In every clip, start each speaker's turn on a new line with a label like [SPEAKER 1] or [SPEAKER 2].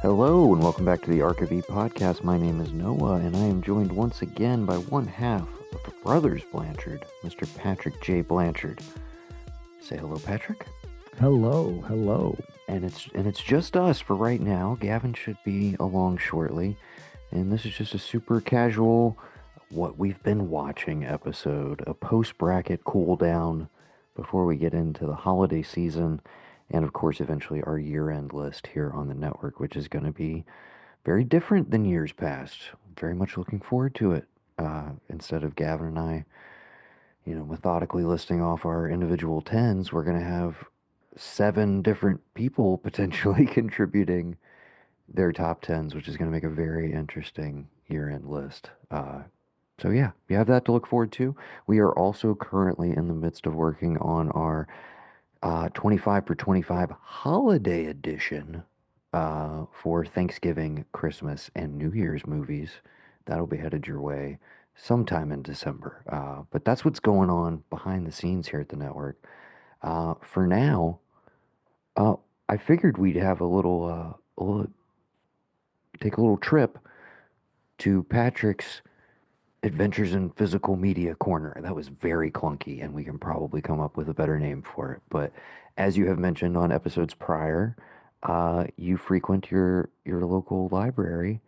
[SPEAKER 1] Hello, and welcome back to the ARK of E podcast. My name is Noah, and I am joined once again by one half of the brothers Blanchard, Mr. Patrick J. Blanchard. Say hello, Patrick.
[SPEAKER 2] Hello, hello.
[SPEAKER 1] And it's just us for right now. Gavin should be along shortly, and this is just a super casual, what we've been watching episode, a post-bracket cool down before we get into the holiday season, and of course, eventually our year-end list here on the network, which is going to be very different than years past. Very much looking forward to it. Instead of Gavin and I, methodically listing off our individual tens, we're going to have 7 different people potentially contributing their top tens, which is going to make a very interesting year-end list. So yeah, you have that to look forward to. We are also currently in the midst of working on our 25 for 25 holiday edition for Thanksgiving, Christmas, and New Year's movies. That'll be headed your way sometime in December. But that's what's going on behind the scenes here at the network. For now, uh, I figured we'd have take a little trip to Patrick's Adventures in Physical Media Corner. That was very clunky, and we can probably come up with a better name for it. But as you have mentioned on episodes prior, you frequent your local library,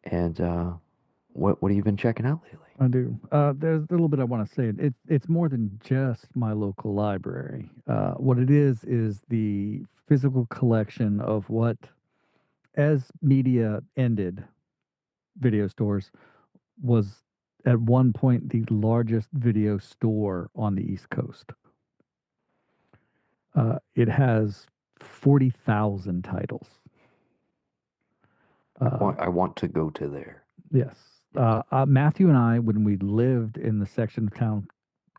[SPEAKER 1] and what have you been checking out lately?
[SPEAKER 2] I do. There's a little bit I want to say. It's more than just my local library. What it is the physical collection of what, as media ended, video stores was at one point the largest video store on the East Coast. It has 40,000 titles.
[SPEAKER 1] I want to go to there.
[SPEAKER 2] Yes. Matthew and I, when we lived in the section of town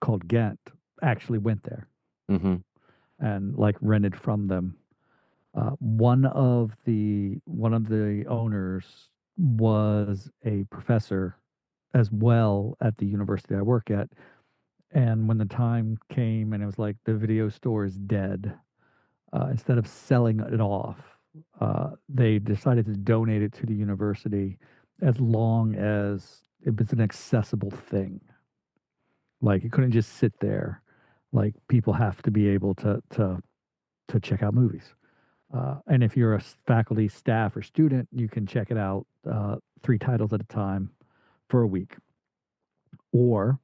[SPEAKER 2] called Ghent, actually went there
[SPEAKER 1] Mm-hmm.
[SPEAKER 2] and like rented from them. One of the owners was a professor as well at the university I work at. And when the time came and it was like the video store is dead, instead of selling it off, they decided to donate it to the university as long as it was an accessible thing. Like it couldn't just sit there. Like people have to be able to check out movies. And if you're a faculty, staff, or student, you can check it out 3 titles at a time for a week. Or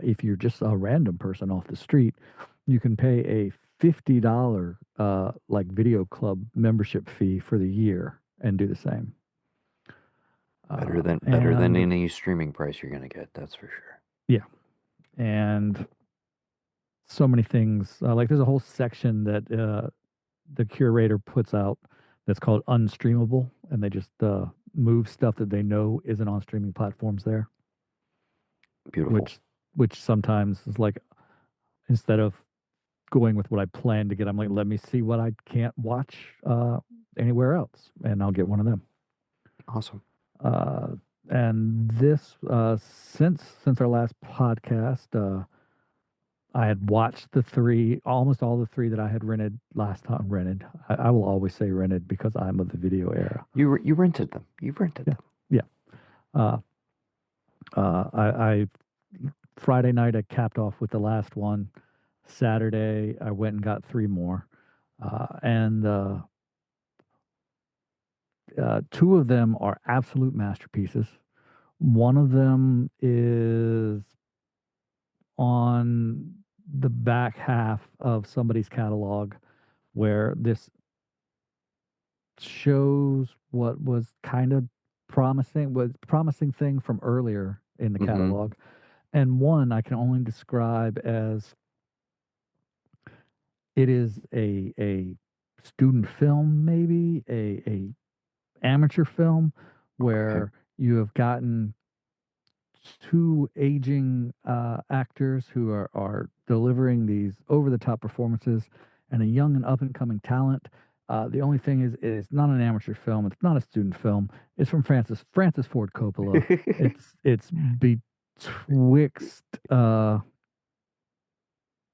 [SPEAKER 2] if you're just a random person off the street, you can pay a $50 like video club membership fee for the year and do the same.
[SPEAKER 1] Better than
[SPEAKER 2] And
[SPEAKER 1] any streaming price you're gonna get. That's for sure.
[SPEAKER 2] yeah, and so many things. Like there's a whole section that the curator puts out that's called unstreamable, and they just move stuff that they know isn't on streaming platforms there.
[SPEAKER 1] Beautiful.
[SPEAKER 2] Which sometimes is like, instead of going with what I plan to get, I'm like, let me see what I can't watch anywhere else, and I'll get one of them.
[SPEAKER 1] Awesome.
[SPEAKER 2] And this since our last podcast, I had watched almost all the 3 that I had rented last time. Rented. I will always say rented because I'm of the video era.
[SPEAKER 1] You rented them. You rented them.
[SPEAKER 2] Yeah. I Friday night I capped off with the last one. Saturday I went and got 3 more, and 2 of them are absolute masterpieces. One of them is on the back half of somebody's catalog, where this shows what was kind of promising thing from earlier in the
[SPEAKER 1] Mm-hmm.
[SPEAKER 2] catalog, and one I can only describe as it is a student film, maybe a amateur film, where you have gotten 2 aging actors who are delivering these over the top performances, and a young and up and coming talent. The only thing is, it's not an amateur film. It's not a student film. It's from Francis Ford Coppola. It's betwixt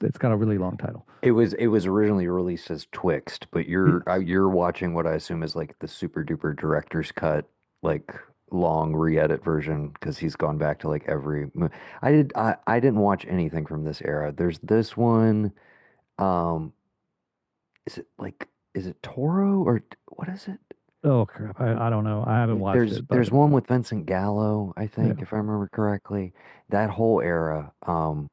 [SPEAKER 2] It's got a really long title.
[SPEAKER 1] It was originally released as Twixt, but
[SPEAKER 2] Yes.
[SPEAKER 1] you're watching what I assume is like the super duper director's cut, like long re-edit version because he's gone back to like I didn't watch anything from this era. There's this one. Um, is it like is it Toro or what is it?
[SPEAKER 2] Oh crap. I don't know. I haven't watched
[SPEAKER 1] There's
[SPEAKER 2] it, but
[SPEAKER 1] there's one with Vincent Gallo, I think,
[SPEAKER 2] yeah.
[SPEAKER 1] if I remember correctly. That whole era, and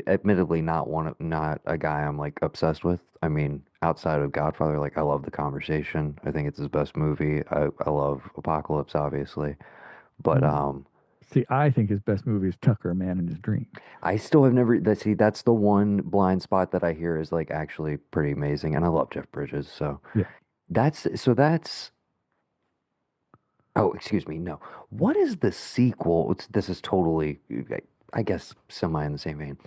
[SPEAKER 1] admittedly not a guy I'm like obsessed with. I mean, outside of Godfather, like I love The Conversation. I think it's his best movie. I love Apocalypse, obviously, but
[SPEAKER 2] Mm. See, I think his best movie is Tucker, a Man in His Dreams.
[SPEAKER 1] I still have never that's the one blind spot that I hear is like actually pretty amazing, and I love Jeff Bridges, so
[SPEAKER 2] Yeah.
[SPEAKER 1] that's. Oh, excuse me. No. What is the sequel? This is totally, I guess, semi in the same vein.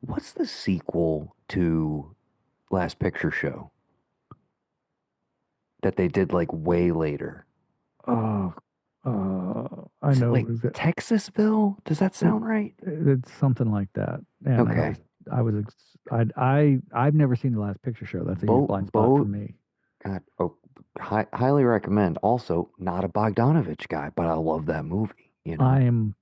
[SPEAKER 1] What's the sequel to Last Picture Show that they did like way later?
[SPEAKER 2] Oh, I
[SPEAKER 1] Is it
[SPEAKER 2] know
[SPEAKER 1] like
[SPEAKER 2] is it,
[SPEAKER 1] Texasville? Does that
[SPEAKER 2] it
[SPEAKER 1] sound right?
[SPEAKER 2] it's something like that. And
[SPEAKER 1] Okay.
[SPEAKER 2] I've never seen The Last Picture Show. That's a huge
[SPEAKER 1] Boat,
[SPEAKER 2] blind spot for
[SPEAKER 1] boat.
[SPEAKER 2] me.
[SPEAKER 1] God, oh, highly recommend. Also, not a Bogdanovich guy, but I love that movie. You
[SPEAKER 2] I
[SPEAKER 1] know,
[SPEAKER 2] am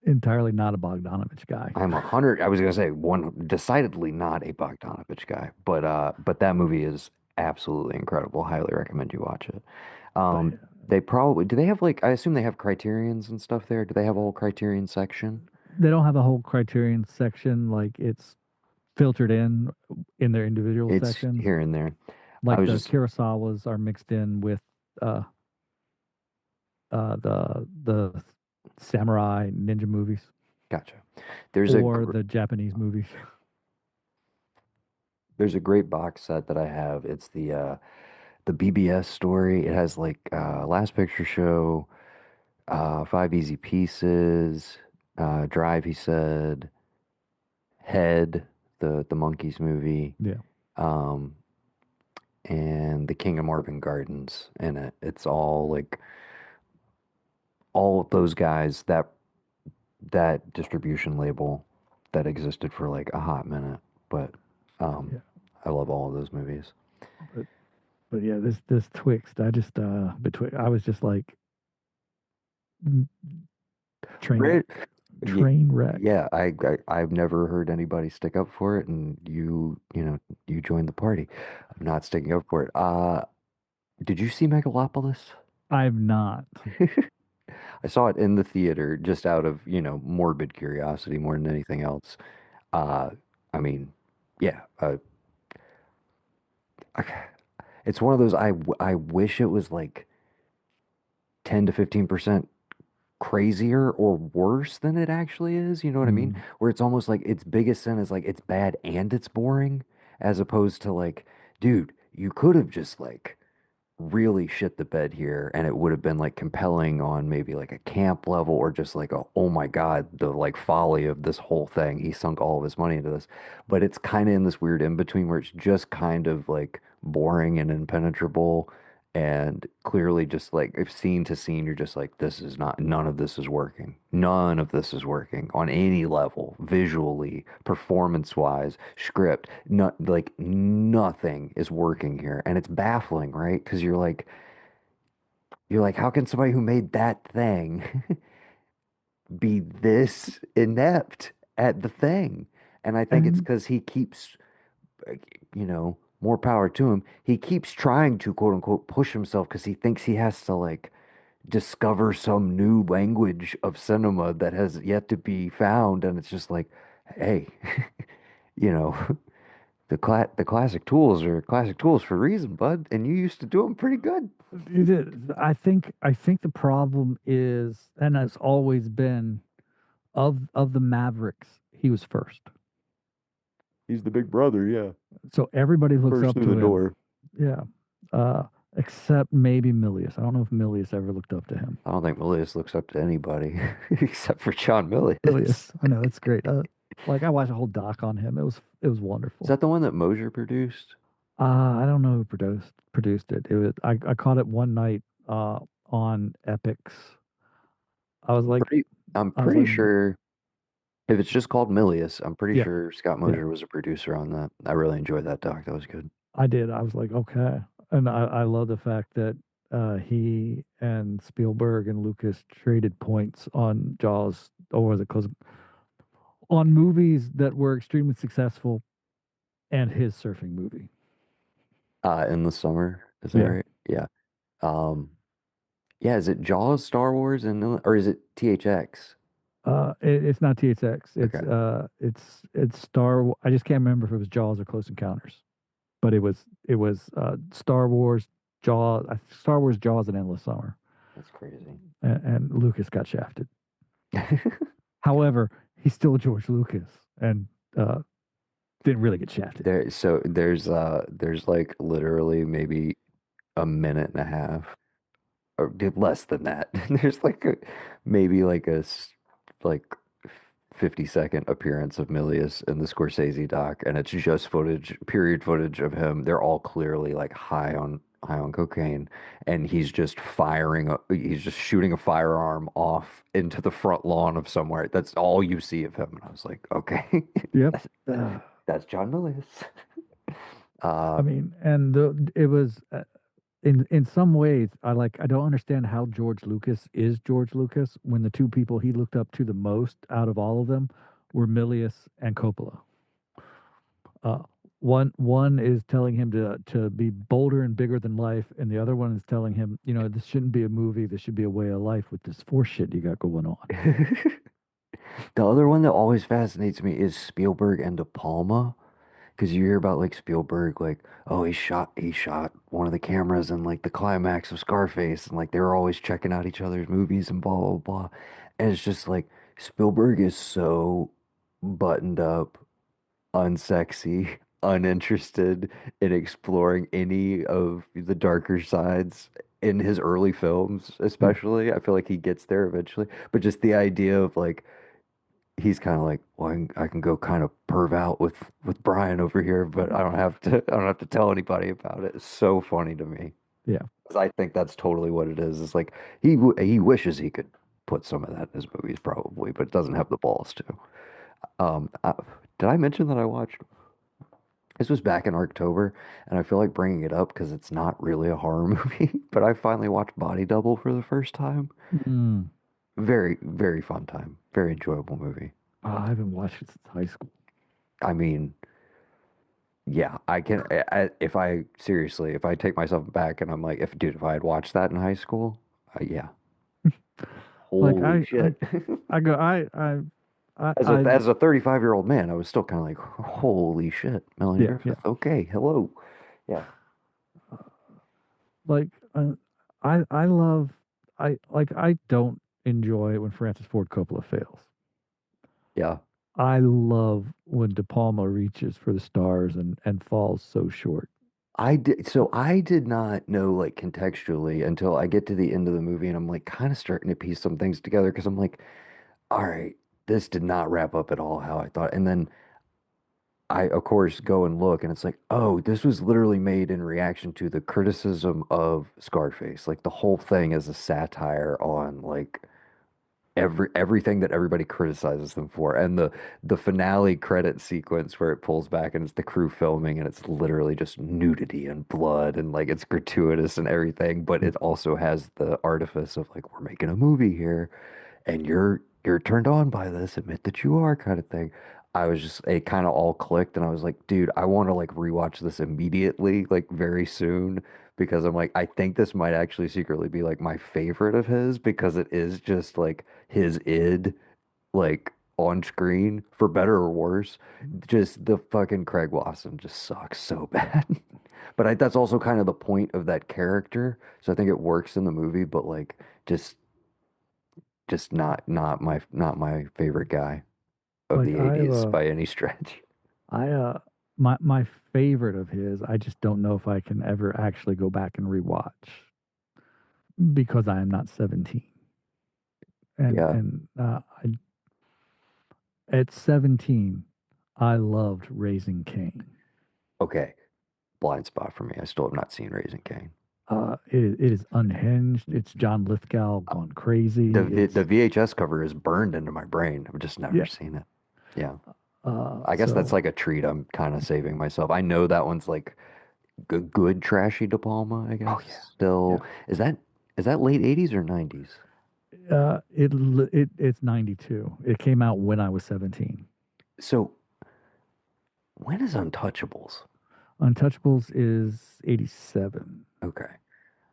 [SPEAKER 2] entirely not a Bogdanovich guy.
[SPEAKER 1] I'm 100. I was gonna say one decidedly not a Bogdanovich guy, but that movie is absolutely incredible. Highly recommend you watch it.
[SPEAKER 2] But
[SPEAKER 1] Um, they probably do they have like I assume they have criterions and stuff there. Do they have a whole criterion section?
[SPEAKER 2] they don't have a whole criterion section, like it's filtered in their individual
[SPEAKER 1] It's
[SPEAKER 2] sections.
[SPEAKER 1] here and there. I
[SPEAKER 2] Like
[SPEAKER 1] was
[SPEAKER 2] the
[SPEAKER 1] just
[SPEAKER 2] Kurosawas are mixed in with uh the samurai ninja movies
[SPEAKER 1] gotcha. There's a
[SPEAKER 2] or
[SPEAKER 1] gr-
[SPEAKER 2] the Japanese movies.
[SPEAKER 1] there's a great box set that I have. It's the BBS story. It has like Last Picture Show, Five Easy Pieces, Drive. He said. Head, the Monkeys movie,
[SPEAKER 2] Yeah.
[SPEAKER 1] um, and The King of Marvin Gardens in it. It's all like all of those guys that distribution label that existed for like a hot minute. But um,
[SPEAKER 2] Yeah.
[SPEAKER 1] I love all of those movies.
[SPEAKER 2] But but yeah, this Twixt, I just between I was just like mm, train
[SPEAKER 1] Right. Ye-
[SPEAKER 2] train wreck.
[SPEAKER 1] Yeah, I've never heard anybody stick up for it, and you joined the party. I'm not sticking up for it. Did you see Megalopolis?
[SPEAKER 2] I've not.
[SPEAKER 1] I saw it in the theater just out of, morbid curiosity more than anything else. Uh, I mean, yeah, it's one of those I wish it was like 10 to 15% crazier or worse than it actually is, you know what I mean?
[SPEAKER 2] Mm,
[SPEAKER 1] Where it's almost like its biggest sin is like it's bad and it's boring, as opposed to like, dude, you could have just like really shit the bed here and it would have been like compelling on maybe like a camp level or just like a, oh my God, the like folly of this whole thing. He sunk all of his money into this. But it's kind of in this weird in between where it's just kind of like boring and impenetrable and clearly just like if scene to scene you're just like this is not none of this is working. None of this is working on any level, visually, performance wise, script, not like nothing is working here. And it's baffling, right? Because you're like, how can somebody who made that thing be this inept at the thing? And I think it's
[SPEAKER 2] and
[SPEAKER 1] because he keeps, more power to him. He keeps trying to quote unquote push himself because he thinks he has to like discover some new language of cinema that has yet to be found. And it's just like, hey, you know, the classic tools are classic tools for a reason, bud, and you used to do them pretty good.
[SPEAKER 2] it is. I think the problem is, and has always been, of the Mavericks, he was first.
[SPEAKER 1] He's the big brother, yeah.
[SPEAKER 2] So everybody looks
[SPEAKER 1] First
[SPEAKER 2] up
[SPEAKER 1] through the
[SPEAKER 2] to him.
[SPEAKER 1] door.
[SPEAKER 2] Yeah. Uh, except maybe Milius. I don't know if Milius ever looked up to him.
[SPEAKER 1] I don't think Milius looks up to anybody except for John
[SPEAKER 2] Milius.
[SPEAKER 1] Milius.
[SPEAKER 2] I know, it's great. Like I watched a whole doc on him. It was
[SPEAKER 1] Is
[SPEAKER 2] wonderful.
[SPEAKER 1] that the one that Mosier produced?
[SPEAKER 2] I don't know who produced it. It was I caught it one night on Epics. I was like
[SPEAKER 1] Pretty, I'm
[SPEAKER 2] I was like
[SPEAKER 1] pretty sure. If it's just called Milius, I'm pretty
[SPEAKER 2] Yeah,
[SPEAKER 1] sure Scott
[SPEAKER 2] yeah,
[SPEAKER 1] Mosier was a producer on that. I really enjoyed that doc. That was good.
[SPEAKER 2] I did. I was like, okay, and I love the fact that he and Spielberg and Lucas traded points on Jaws, or was it because on movies that were extremely successful and his surfing movie.
[SPEAKER 1] In the summer, is that
[SPEAKER 2] Yeah.
[SPEAKER 1] right? Yeah. Um, yeah, is it Jaws, Star Wars, and or is it THX?
[SPEAKER 2] It's not THX.
[SPEAKER 1] Okay,
[SPEAKER 2] It's I just can't remember if it was Jaws or Close Encounters, but it was Star Wars, Star Wars, Jaws, and Endless Summer,
[SPEAKER 1] that's crazy.
[SPEAKER 2] and Lucas got shafted. However, he's still George Lucas, and uh, didn't really get shafted.
[SPEAKER 1] There's like literally maybe a minute and a half or less than that. There's like maybe like like 50-second appearance of Milius in the Scorsese doc, and it's just footage, period footage of him. They're all clearly like high on cocaine, and he's just shooting a firearm off into the front lawn of somewhere. That's all you see of him. And I was like, okay,
[SPEAKER 2] Yep.
[SPEAKER 1] that's, that's John Milius. Uh,
[SPEAKER 2] I mean, and it was in some ways, I don't understand how George Lucas is George Lucas when the two people he looked up to the most out of all of them were Milius and Coppola. Uh, one is telling him to be bolder and bigger than life, and the other one is telling him, this shouldn't be a movie. This should be a way of life with this force shit you got going on.
[SPEAKER 1] the other one that always fascinates me is Spielberg and De Palma. Because you hear about like Spielberg, like, oh, he shot one of the cameras in like the climax of Scarface, and like they were always checking out each other's movies and blah blah blah. And it's just like Spielberg is so buttoned up, unsexy, uninterested in exploring any of the darker sides in his early films,
[SPEAKER 2] Yeah.
[SPEAKER 1] especially. I feel like he gets there eventually, but just the idea of like he's kind of like, well, I can go kind of perv out with Brian over here, but I don't have to tell anybody about it. It's so funny to me.
[SPEAKER 2] Yeah.
[SPEAKER 1] 'Cause I think that's totally what it is. It's like he wishes he could put some of that in his movies probably, but doesn't have the balls to. Um, I, did I mention that I watched? This was back in October, and I feel like bringing it up because it's not really a horror movie, but I finally watched Body Double for the first time.
[SPEAKER 2] Mm.
[SPEAKER 1] Very, very fun time. Very enjoyable movie.
[SPEAKER 2] Oh, I haven't watched it since high school.
[SPEAKER 1] I mean, yeah, I can. If I seriously, if I take myself back and I'm like, if I had watched that in high school, yeah,
[SPEAKER 2] Like
[SPEAKER 1] holy
[SPEAKER 2] I, I,
[SPEAKER 1] shit.
[SPEAKER 2] I go, I,
[SPEAKER 1] As a 35-year-old man, I was still kind of like, holy shit, Melanie
[SPEAKER 2] yeah, yeah.
[SPEAKER 1] Griffith. Okay, hello. Yeah,
[SPEAKER 2] Like I love, I don't enjoy it when Francis Ford Coppola fails.
[SPEAKER 1] yeah.
[SPEAKER 2] I love when De Palma reaches for the stars and falls so short.
[SPEAKER 1] I did not know like contextually until I get to the end of the movie, and I'm like kind of starting to piece some things together because I'm like, all right, this did not wrap up at all how I thought, and then. I, of course, go and look, and it's like, oh, this was literally made in reaction to the criticism of Scarface. Like the whole thing is a satire on like everything that everybody criticizes them for. And the finale credit sequence where it pulls back and it's the crew filming, and it's literally just nudity and blood, and like it's gratuitous and everything, but
[SPEAKER 2] Mm.
[SPEAKER 1] it also has the artifice of like we're making a movie here and you're turned on by this, admit that you are kind of thing. I was just it kind of all clicked, and I was like, dude, I want to like rewatch this immediately, like very soon, because I'm like, I think this might actually secretly be like my favorite of his because it is just like his id like on screen for better or worse. Just the fucking Craig Wasson just sucks so bad. But that's also kind of the point of that character. So I think it works in the movie, but like just not my favorite guy of
[SPEAKER 2] Like
[SPEAKER 1] the 80s by any stretch.
[SPEAKER 2] I my favorite of his, I just don't know if I can ever actually go back and rewatch because I am not 17.
[SPEAKER 1] Yeah.
[SPEAKER 2] At 17, I loved Raising Cain.
[SPEAKER 1] Okay. Blind spot for me. I still have not seen Raising Cain.
[SPEAKER 2] It is unhinged. It's John Lithgow gone crazy.
[SPEAKER 1] The
[SPEAKER 2] It's
[SPEAKER 1] VHS cover is burned into my brain. I've just never
[SPEAKER 2] Yeah,
[SPEAKER 1] seen it. Yeah.
[SPEAKER 2] Uh,
[SPEAKER 1] I guess that's
[SPEAKER 2] so
[SPEAKER 1] like a treat. I'm kind of saving myself. I know that one's like good trashy De Palma, I
[SPEAKER 2] oh
[SPEAKER 1] guess.
[SPEAKER 2] yeah,
[SPEAKER 1] Still,
[SPEAKER 2] yeah.
[SPEAKER 1] is that late 80s or 90s?
[SPEAKER 2] It's 92. It came out when I was 17.
[SPEAKER 1] So when is Untouchables?
[SPEAKER 2] Untouchables is 87.
[SPEAKER 1] Okay. I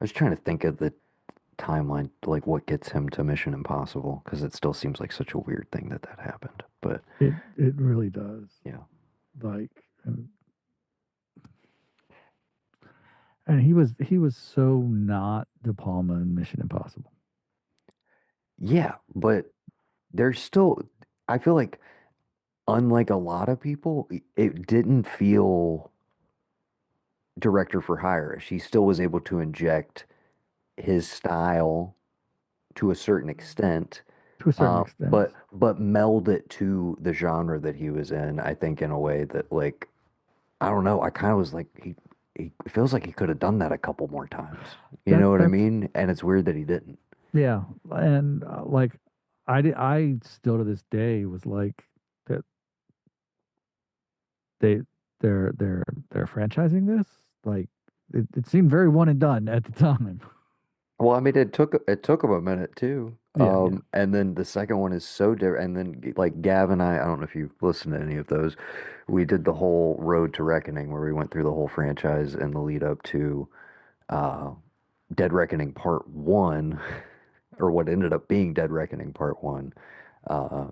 [SPEAKER 1] was trying to think of the timeline, like what gets him to Mission Impossible, because it still seems like such a weird thing that that happened. But
[SPEAKER 2] It really does.
[SPEAKER 1] yeah.
[SPEAKER 2] Like, and he was so not De Palma in Mission Impossible.
[SPEAKER 1] Yeah, but there's still, I feel like, unlike a lot of people, it didn't feel director for hire. She still was able to inject his style to a certain extent,
[SPEAKER 2] To a certain extent.
[SPEAKER 1] but meld it to the genre that he was in. I think in a way that like I don't know. I kind of was like he it feels like he could have done that a couple more times. You know what I
[SPEAKER 2] That's
[SPEAKER 1] mean? And it's weird that he didn't.
[SPEAKER 2] yeah, and like I still to this day was like that they they're franchising this. Like it seemed very one and done at the time.
[SPEAKER 1] Well, I mean, it took him a minute too.
[SPEAKER 2] Yeah, yeah.
[SPEAKER 1] And then the second one is so different. And then like Gav and I don't know if you listened to any of those. We did the whole Road to Reckoning where we went through the whole franchise and the lead up to uh, Dead Reckoning Part One, or what ended up being Dead Reckoning Part One. Uh,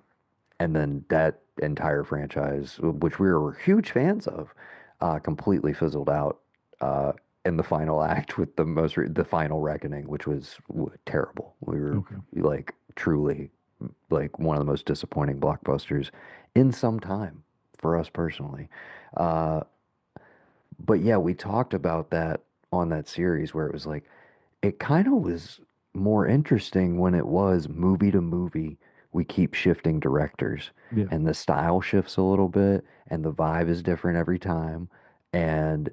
[SPEAKER 1] and then that entire franchise, which we were huge fans of, completely fizzled out uh, in the final act with the final reckoning, which was terrible. We were
[SPEAKER 2] Okay.
[SPEAKER 1] like truly like one of the most disappointing blockbusters in some time for us personally. Uh, but yeah, we talked about that on that series where it was like it kind of was more interesting when it was movie to movie. We keep shifting directors
[SPEAKER 2] Yeah.
[SPEAKER 1] and the style shifts a little bit and the vibe is different every time. And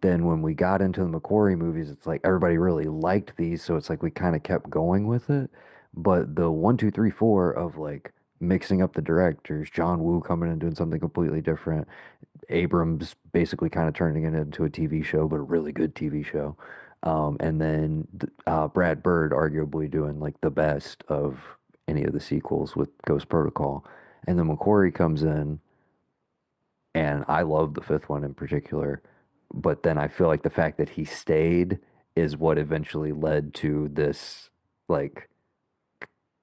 [SPEAKER 1] then when we got into the McQuarrie movies, it's like everybody really liked these, so it's like we kind of kept going with it. But the one, two, three, four of like mixing up the directors, John Woo coming in and doing something completely different, Abrams basically kind of turning it into a TV show, but a really good TV show. And then Brad Bird arguably doing like the best of any of the sequels with Ghost Protocol. And then McQuarrie comes in, and I love the fifth one in particular. But then I feel like the fact that he stayed is what eventually led to this like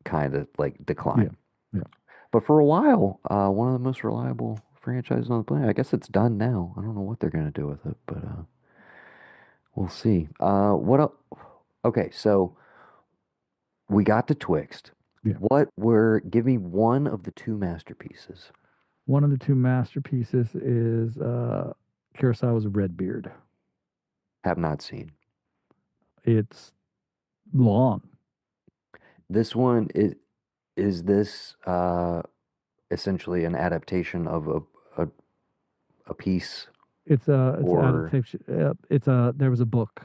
[SPEAKER 1] kind of like
[SPEAKER 2] Yeah.
[SPEAKER 1] decline.
[SPEAKER 2] Yeah.
[SPEAKER 1] But for a while, one of the most reliable franchises on the planet. I guess it's done now. I don't know what they're gonna do with it, but we'll see. What else? Okay, so we got to Twixt.
[SPEAKER 2] Yeah.
[SPEAKER 1] Give me one of the two masterpieces.
[SPEAKER 2] One of the two masterpieces is Kurosawa's Redbeard.
[SPEAKER 1] Have not seen.
[SPEAKER 2] It's long.
[SPEAKER 1] This one is this essentially an adaptation of a, a piece
[SPEAKER 2] It's an
[SPEAKER 1] or
[SPEAKER 2] adaptation. There was a book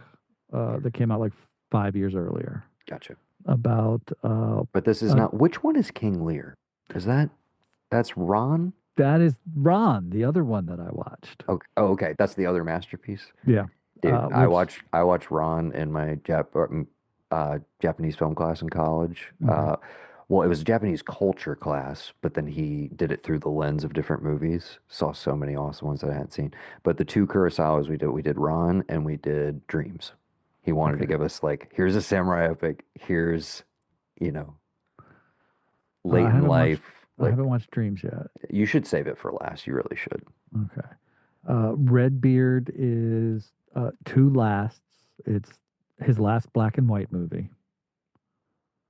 [SPEAKER 2] that came out like 5 years earlier
[SPEAKER 1] gotcha.
[SPEAKER 2] about
[SPEAKER 1] But this is
[SPEAKER 2] uh,
[SPEAKER 1] not which one is King Lear? Is that's Ron?
[SPEAKER 2] that is Ron, the other one that I watched.
[SPEAKER 1] Okay. Oh, okay. That's the other masterpiece.
[SPEAKER 2] Yeah,
[SPEAKER 1] Dude,
[SPEAKER 2] which
[SPEAKER 1] I watched Ron in my Japanese film class in college.
[SPEAKER 2] okay,
[SPEAKER 1] Well, it was a Japanese culture class, but then he did it through the lens of different movies. Saw so many awesome ones that I hadn't seen. But the two Kurosawas we did Ron and we did Dreams. He wanted to
[SPEAKER 2] okay.
[SPEAKER 1] give us like, here's a samurai epic, here's, you know,
[SPEAKER 2] I
[SPEAKER 1] late in
[SPEAKER 2] haven't watched.
[SPEAKER 1] life.
[SPEAKER 2] I
[SPEAKER 1] Like,
[SPEAKER 2] haven't watched Dreams yet.
[SPEAKER 1] you should save it for last. You really should.
[SPEAKER 2] Okay. Redbeard is two lasts. It's his last black and white movie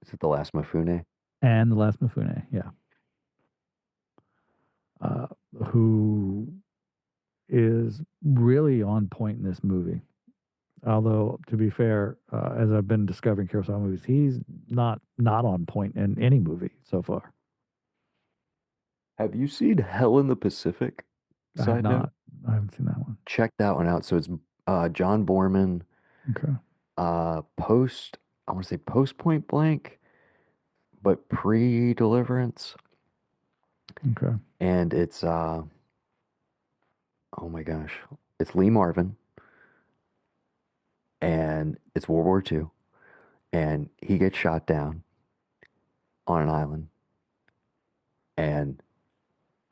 [SPEAKER 1] Is it The Last Mifune?
[SPEAKER 2] and the last Mifune. Yeah. Uh, who is really on point in this movie. Although, to be fair, as I've been discovering Kurosawa movies, he's not on point in any movie so far.
[SPEAKER 1] Have you seen Hell in the Pacific?
[SPEAKER 2] I have
[SPEAKER 1] Side note.
[SPEAKER 2] not. I haven't seen that one.
[SPEAKER 1] Check that one out. So it's John Borman,
[SPEAKER 2] Okay.
[SPEAKER 1] post I want to say post Point Blank, but pre-Deliverance.
[SPEAKER 2] Okay.
[SPEAKER 1] and it's oh my gosh, it's Lee Marvin, and it's World War II, and he gets shot down on an island, and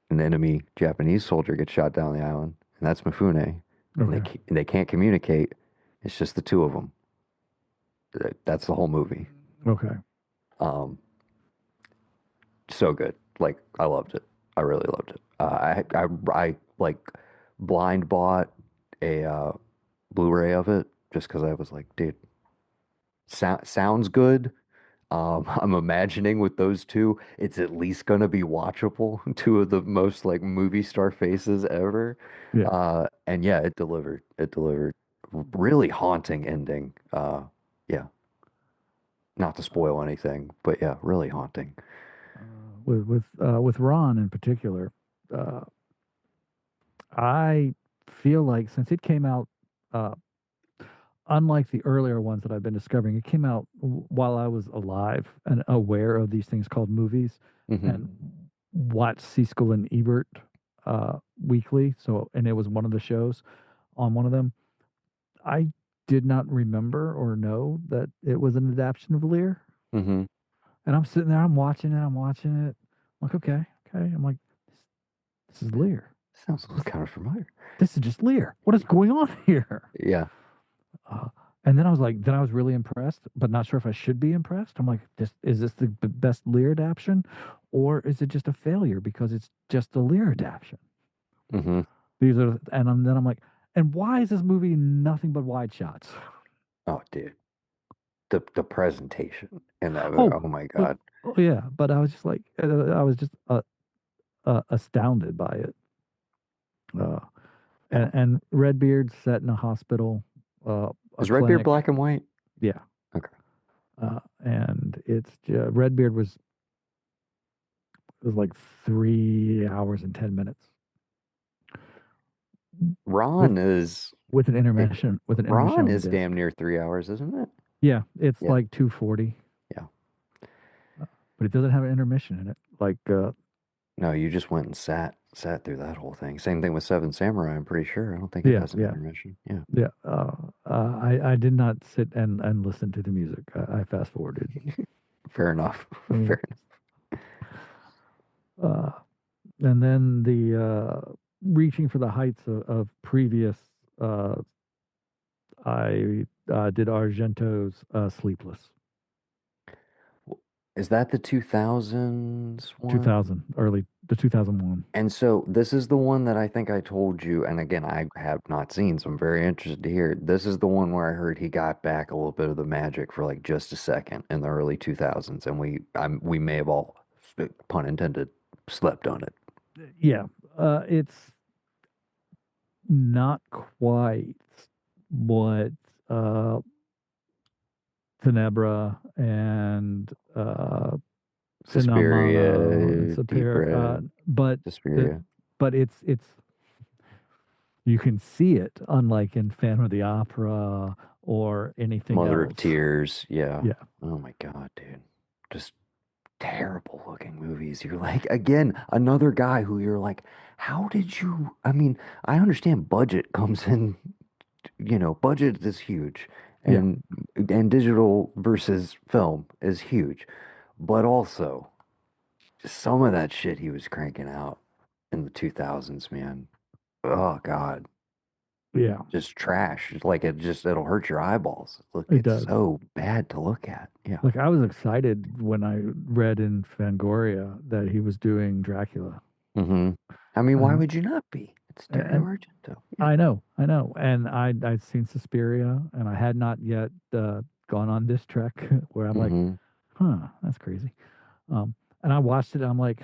[SPEAKER 1] an enemy Japanese soldier gets shot down the island, and that's Mifune, and
[SPEAKER 2] Okay.
[SPEAKER 1] they can't communicate. It's just the two of them. That's the whole movie.
[SPEAKER 2] Okay.
[SPEAKER 1] Um, so good. Like I loved it. I really loved it. I like blind bought a Blu-ray of it just because I was like, dude, sounds good. I'm imagining with those two, it's at least gonna be watchable. Two of the most like movie star faces ever.
[SPEAKER 2] Yeah.
[SPEAKER 1] And yeah, it delivered. It delivered. Really haunting ending. Yeah, not to spoil anything, but yeah, really haunting.
[SPEAKER 2] With Ron in particular, uh, I feel like since it came out, uh, unlike the earlier ones that I've been discovering, it came out while I was alive and aware of these things called movies,
[SPEAKER 1] Hmm.
[SPEAKER 2] and watched Siskel and Ebert weekly. So, and it was one of the shows on one of them. I did not remember or know that it was an adaptation of Lear.
[SPEAKER 1] Hmm.
[SPEAKER 2] And I'm sitting there, I'm watching it, I'm watching it. I'm like, okay, okay. I'm like, this is Lear.
[SPEAKER 1] Sounds
[SPEAKER 2] This,
[SPEAKER 1] kind of familiar.
[SPEAKER 2] this is just Lear. What is going on here?
[SPEAKER 1] Yeah.
[SPEAKER 2] Uh, and then I was like, then I was really impressed, but not sure if I should be impressed. I'm like, this is this the best Lear adaptation, or is it just a failure because it's just a Lear adaptation?
[SPEAKER 1] Hmm.
[SPEAKER 2] These are, then I'm like, and why is this movie nothing but wide shots?
[SPEAKER 1] Oh, dude, the presentation and that.
[SPEAKER 2] Oh,
[SPEAKER 1] Oh my
[SPEAKER 2] oh,
[SPEAKER 1] God.
[SPEAKER 2] oh yeah, but I was just like, I was just astounded by it. Uh,
[SPEAKER 1] Yeah.
[SPEAKER 2] and Redbeard set in a hospital, a
[SPEAKER 1] Is Redbeard
[SPEAKER 2] clinic.
[SPEAKER 1] black and white?
[SPEAKER 2] Yeah,
[SPEAKER 1] Okay.
[SPEAKER 2] and it's Redbeard was like 3 hours and 10 minutes with
[SPEAKER 1] Ron is it,
[SPEAKER 2] with an intermission
[SPEAKER 1] Ron
[SPEAKER 2] on the
[SPEAKER 1] is damn
[SPEAKER 2] disc.
[SPEAKER 1] near 3 hours, isn't it?
[SPEAKER 2] Yeah, it's
[SPEAKER 1] Yeah.
[SPEAKER 2] like 240,
[SPEAKER 1] Yeah.
[SPEAKER 2] but it doesn't have an intermission in it. Like,
[SPEAKER 1] No, you just went and sat through that whole thing. Same thing with Seven Samurai, I'm pretty sure. I don't think it
[SPEAKER 2] yeah,
[SPEAKER 1] has an
[SPEAKER 2] yeah,
[SPEAKER 1] intermission. Yeah.
[SPEAKER 2] yeah. I did not sit and listen to the music. I fast forwarded.
[SPEAKER 1] Fair enough.
[SPEAKER 2] Uh,
[SPEAKER 1] Fair
[SPEAKER 2] uh, and then the reaching for the heights of previous. Uh, I did Argento's Sleepless,
[SPEAKER 1] enough. Is that the 2000s one?
[SPEAKER 2] 2000, early the 2001.
[SPEAKER 1] And so this is the one that I think I told you, and again, I have not seen, so I'm very interested to hear. This is the one where I heard he got back a little bit of the magic for like just a second in the early 2000s, and we may have all, pun intended, slept on it.
[SPEAKER 2] Yeah, it's not quite what Tenebra and Sinamano and
[SPEAKER 1] Suspiria, Deep
[SPEAKER 2] Sapir,
[SPEAKER 1] Red,
[SPEAKER 2] but the
[SPEAKER 1] Suspiria,
[SPEAKER 2] but it's you can see it, unlike in Phantom of the Opera or anything
[SPEAKER 1] Mother of
[SPEAKER 2] else.
[SPEAKER 1] Tears, yeah.
[SPEAKER 2] Yeah,
[SPEAKER 1] Oh my God, dude. Just terrible looking movies. You're like, again, another guy who you're like, how did you? I mean, I understand budget comes in, budget is huge,
[SPEAKER 2] yeah,
[SPEAKER 1] and digital versus film is huge, but also some of that shit he was cranking out in the 2000s, man. Oh God,
[SPEAKER 2] yeah.
[SPEAKER 1] just trash. Like it'll hurt your eyeballs. Look,
[SPEAKER 2] It
[SPEAKER 1] it's
[SPEAKER 2] does.
[SPEAKER 1] so bad to look at. Yeah.
[SPEAKER 2] Like I was excited when I read in Fangoria that he was doing Dracula,
[SPEAKER 1] Hmm. I mean, why
[SPEAKER 2] and
[SPEAKER 1] would you not be? It's Dario
[SPEAKER 2] and
[SPEAKER 1] Argento. Yeah.
[SPEAKER 2] I know, and I'd seen Suspiria, and I had not yet gone on this trek where I'm like,
[SPEAKER 1] Hmm.
[SPEAKER 2] huh, that's crazy. Um, and I watched it, and I'm like,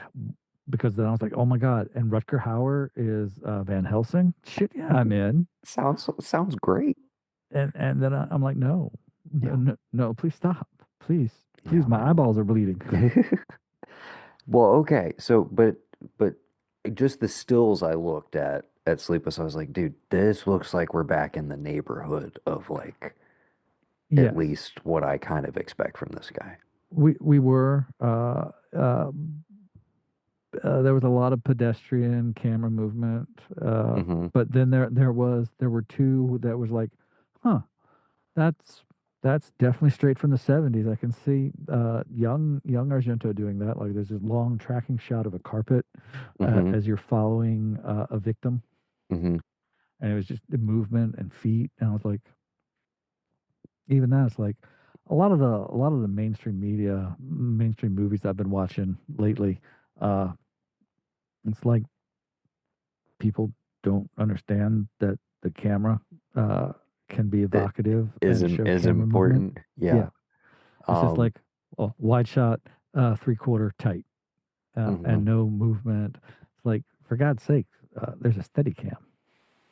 [SPEAKER 2] because then I was like, oh my God, and Rutger Hauer is Van Helsing. Shit, yeah, I'm in.
[SPEAKER 1] Sounds great.
[SPEAKER 2] And then I'm like, no, no,
[SPEAKER 1] Yeah.
[SPEAKER 2] no, no, please stop, please, please,
[SPEAKER 1] Yeah,
[SPEAKER 2] my
[SPEAKER 1] man.
[SPEAKER 2] eyeballs are bleeding.
[SPEAKER 1] Well, okay. So, but just the stills I looked at Sleepless, I was like, dude, this looks like we're back in the neighborhood of like at
[SPEAKER 2] Yes,
[SPEAKER 1] least what I kind of expect from this guy.
[SPEAKER 2] we were. there was a lot of pedestrian camera movement,
[SPEAKER 1] Mm-hmm.
[SPEAKER 2] but then there were two that was like, huh, that's that's definitely straight from the 70s. I can see young Argento doing that. Like there's this long tracking shot of a carpet
[SPEAKER 1] Mm-hmm.
[SPEAKER 2] as you're following a victim,
[SPEAKER 1] Mm-hmm.
[SPEAKER 2] and it was just the movement and feet, and I was like, even that, it's like a lot of the mainstream media, mainstream movies I've been watching lately. Uh, it's like people don't understand that the camera uh, can be
[SPEAKER 1] It
[SPEAKER 2] evocative and
[SPEAKER 1] isn't
[SPEAKER 2] show
[SPEAKER 1] as
[SPEAKER 2] camera movement.
[SPEAKER 1] important. Yeah.
[SPEAKER 2] Yeah, it's just
[SPEAKER 1] Um,
[SPEAKER 2] like oh, wide shot, 3/4 tight,
[SPEAKER 1] mhm.
[SPEAKER 2] and no movement. It's like for God's sake, there's a steady cam.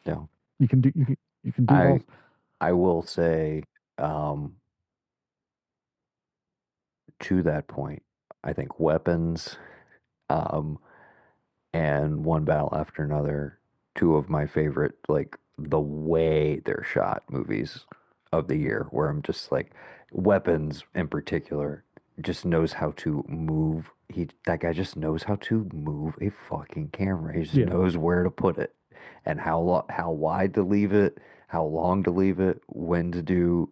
[SPEAKER 1] Yeah.
[SPEAKER 2] You can do
[SPEAKER 1] I
[SPEAKER 2] all.
[SPEAKER 1] I will say, um, to that point, I think weapons, um, and One Battle After Another, two of my favorite, like the way they're shot movies of the year, where I'm just like, weapons in particular, just knows how to move. That guy just knows how to move a fucking camera. He just
[SPEAKER 2] Yeah,
[SPEAKER 1] knows where to put it and how wide to leave it, how long to leave it, when to do,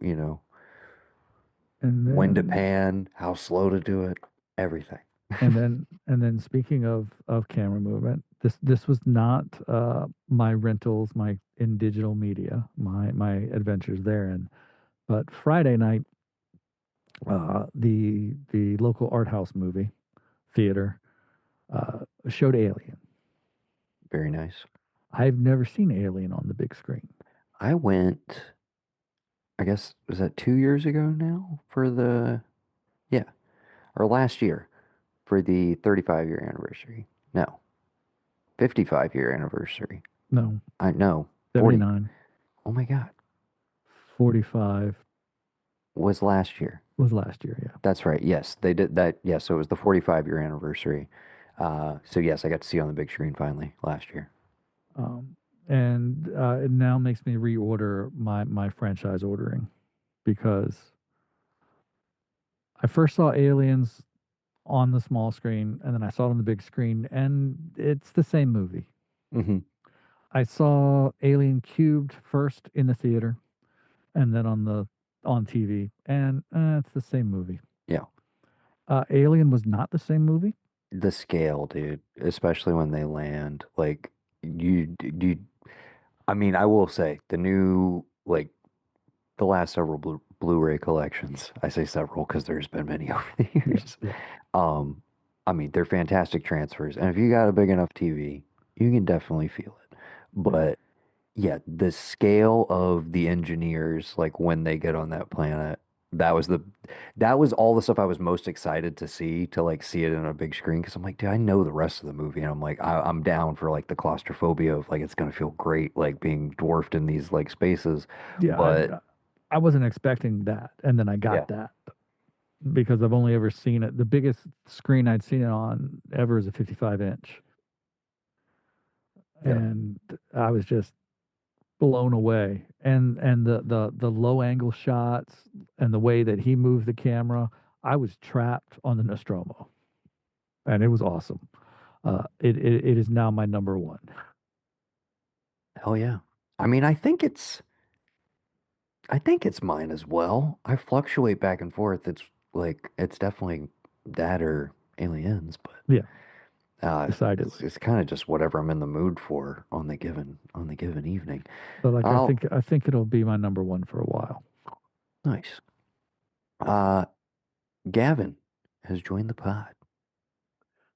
[SPEAKER 2] and
[SPEAKER 1] when to
[SPEAKER 2] then
[SPEAKER 1] pan, how slow to do it, everything.
[SPEAKER 2] and then speaking of camera movement, this was not my rentals, my in digital media, my adventures therein. But Friday night, the local art house movie theater showed Alien.
[SPEAKER 1] Very nice.
[SPEAKER 2] I've never seen Alien on the big screen.
[SPEAKER 1] I went, I guess, was that 2 years ago now for yeah, or last year for the 35-year anniversary. No, 55-year anniversary.
[SPEAKER 2] No,
[SPEAKER 1] I know, 40.
[SPEAKER 2] 79,
[SPEAKER 1] Oh my God,
[SPEAKER 2] 45
[SPEAKER 1] was last year.
[SPEAKER 2] was last year. Yeah.
[SPEAKER 1] That's right. Yes, they did that. Yes, so it was the 45-year anniversary. So yes, I got to see it on the big screen finally last year.
[SPEAKER 2] Um, and it now makes me reorder my franchise ordering because I first saw Aliens on the small screen, and then I saw it on the big screen, and it's the same movie.
[SPEAKER 1] Hmm.
[SPEAKER 2] I saw Alien Cubed first in the theater, and then on TV, and it's the same movie.
[SPEAKER 1] Yeah,
[SPEAKER 2] Alien was not the same movie.
[SPEAKER 1] the scale, dude, especially when they land, like you. I mean, I will say the new like the last several Blu-ray collections. I say several because there's been many over the
[SPEAKER 2] Yeah,
[SPEAKER 1] years.
[SPEAKER 2] yeah,
[SPEAKER 1] Um, I mean, they're fantastic transfers, and if you got a big enough TV, you can definitely feel it.
[SPEAKER 2] yeah,
[SPEAKER 1] But yeah, the scale of the engineers, like when they get on that planet, that was the that was all the stuff I was most excited to see, to like see it in a big screen, because I'm like, dude, I know the rest of the movie, and I'm like, I'm down for like the claustrophobia of like it's gonna feel great, like being dwarfed in these like spaces,
[SPEAKER 2] yeah.
[SPEAKER 1] but
[SPEAKER 2] I wasn't expecting that, and then I got
[SPEAKER 1] yeah,
[SPEAKER 2] that because I've only ever seen it. The biggest screen I'd seen it on ever is a 55 inch,
[SPEAKER 1] yeah,
[SPEAKER 2] and I was just blown away. And the low angle shots and the way that he moved the camera, I was trapped on the Nostromo, and it was awesome. It is now my number one.
[SPEAKER 1] hell yeah. I mean, I think it's mine as well. I fluctuate back and forth. It's like it's definitely that or Aliens, but
[SPEAKER 2] Yeah,
[SPEAKER 1] it's
[SPEAKER 2] decidedly.
[SPEAKER 1] it's kind of just whatever I'm in the mood for on the given evening.
[SPEAKER 2] But like
[SPEAKER 1] Oh,
[SPEAKER 2] I think it'll be my number one for a while.
[SPEAKER 1] nice. Uh, Gavin has joined the pod.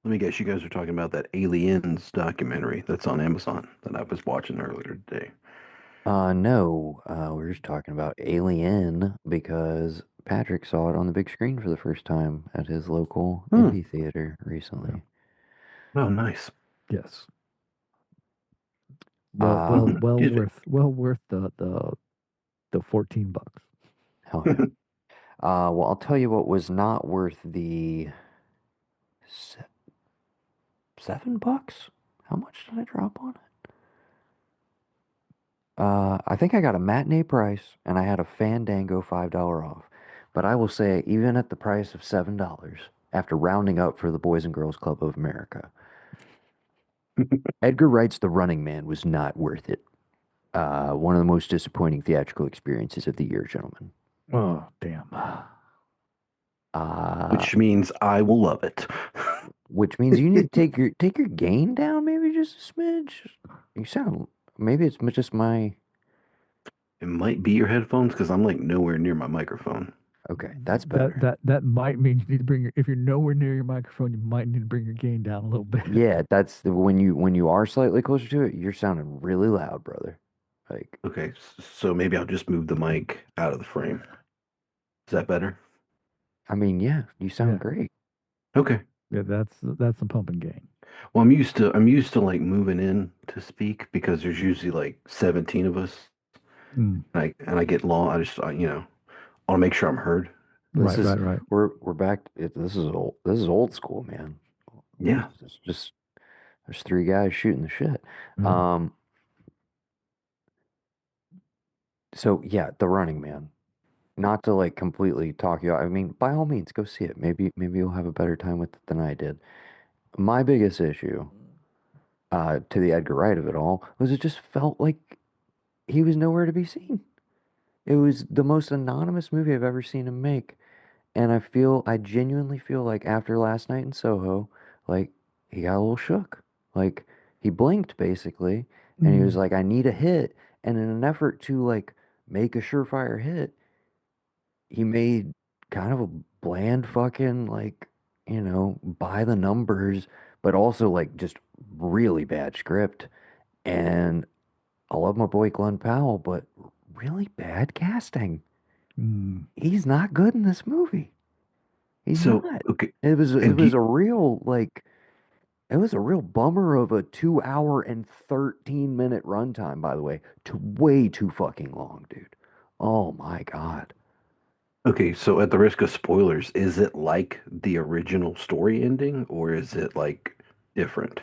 [SPEAKER 3] Let me guess, you guys are talking about that Aliens documentary that's on Amazon that I was watching earlier today.
[SPEAKER 1] No, we're just talking about Alien because Patrick saw it on the big screen for the first time at his local
[SPEAKER 3] Hmm.
[SPEAKER 1] indie theater
[SPEAKER 2] Yeah.
[SPEAKER 1] recently.
[SPEAKER 3] Oh, nice.
[SPEAKER 2] Yes.
[SPEAKER 1] Uh,
[SPEAKER 3] Excuse me.
[SPEAKER 2] Well worth the $14.
[SPEAKER 1] hell yeah. Well, I'll tell you what was not worth the se $7. How much did I drop on it? I think I got a matinee price and I had a Fandango $5 off. But I will say, even at the price of $7, after rounding up for the Boys and Girls Club of America, Edgar Wright's The Running Man was not worth it. One of the most disappointing theatrical experiences of the year, gentlemen.
[SPEAKER 2] Oh, damn.
[SPEAKER 1] Uh,
[SPEAKER 3] Which means I will love it.
[SPEAKER 1] which means you need to take your gain down, maybe just a smidge. You sound maybe it's just my
[SPEAKER 3] It might be your headphones because I'm like nowhere near my microphone.
[SPEAKER 1] okay. That's
[SPEAKER 2] That
[SPEAKER 1] better.
[SPEAKER 2] that that might mean you need to bring your, if you're nowhere near your microphone, you might need to bring your gain down a little bit.
[SPEAKER 1] Yeah, that's when you are slightly closer to it, you're sounding really loud, brother. Like,
[SPEAKER 3] Okay, so maybe I'll just move the mic out of the frame. Is that better?
[SPEAKER 1] I mean, yeah, you sound
[SPEAKER 2] Yeah.
[SPEAKER 1] great.
[SPEAKER 3] Okay.
[SPEAKER 2] Yeah, that's the pumping gain.
[SPEAKER 3] Well, I'm used to like moving in to speak because there's usually like 17 of us.
[SPEAKER 2] Mm.
[SPEAKER 3] And I get long. I want to make sure I'm heard.
[SPEAKER 1] This
[SPEAKER 2] Right,
[SPEAKER 1] is
[SPEAKER 2] right, right.
[SPEAKER 1] we're back. This is old school, man.
[SPEAKER 3] Yeah.
[SPEAKER 1] It's just there's three guys shooting the shit.
[SPEAKER 2] Yeah.
[SPEAKER 1] Um, so yeah, The Running Man. Not to like completely talk you out. I mean, by all means, go see it. Maybe you'll have a better time with it than I did. My biggest issue, to the Edgar Wright of it all, was it just felt like he was nowhere to be seen. It was the most anonymous movie I've ever seen him make. And I genuinely feel like after last night in Soho, like he got a little shook. Like he blinked basically, and he was
[SPEAKER 2] Mm.
[SPEAKER 1] like, I need a hit. And in an effort to like make a surefire hit, he made kind of a bland fucking like, by the numbers, but also like just really bad script. And I love my boy Glenn Powell, but really bad casting.
[SPEAKER 2] Mm.
[SPEAKER 1] He's not good in this movie. He's
[SPEAKER 3] So,
[SPEAKER 1] not.
[SPEAKER 3] okay.
[SPEAKER 1] It was it
[SPEAKER 3] And do
[SPEAKER 1] was
[SPEAKER 3] you,
[SPEAKER 1] a real like it was a real bummer of a 2 hour and 13-minute runtime, by the way. Way too fucking long, dude. Oh my God.
[SPEAKER 3] okay, so at the risk of spoilers, is it like the original story ending or is it like different?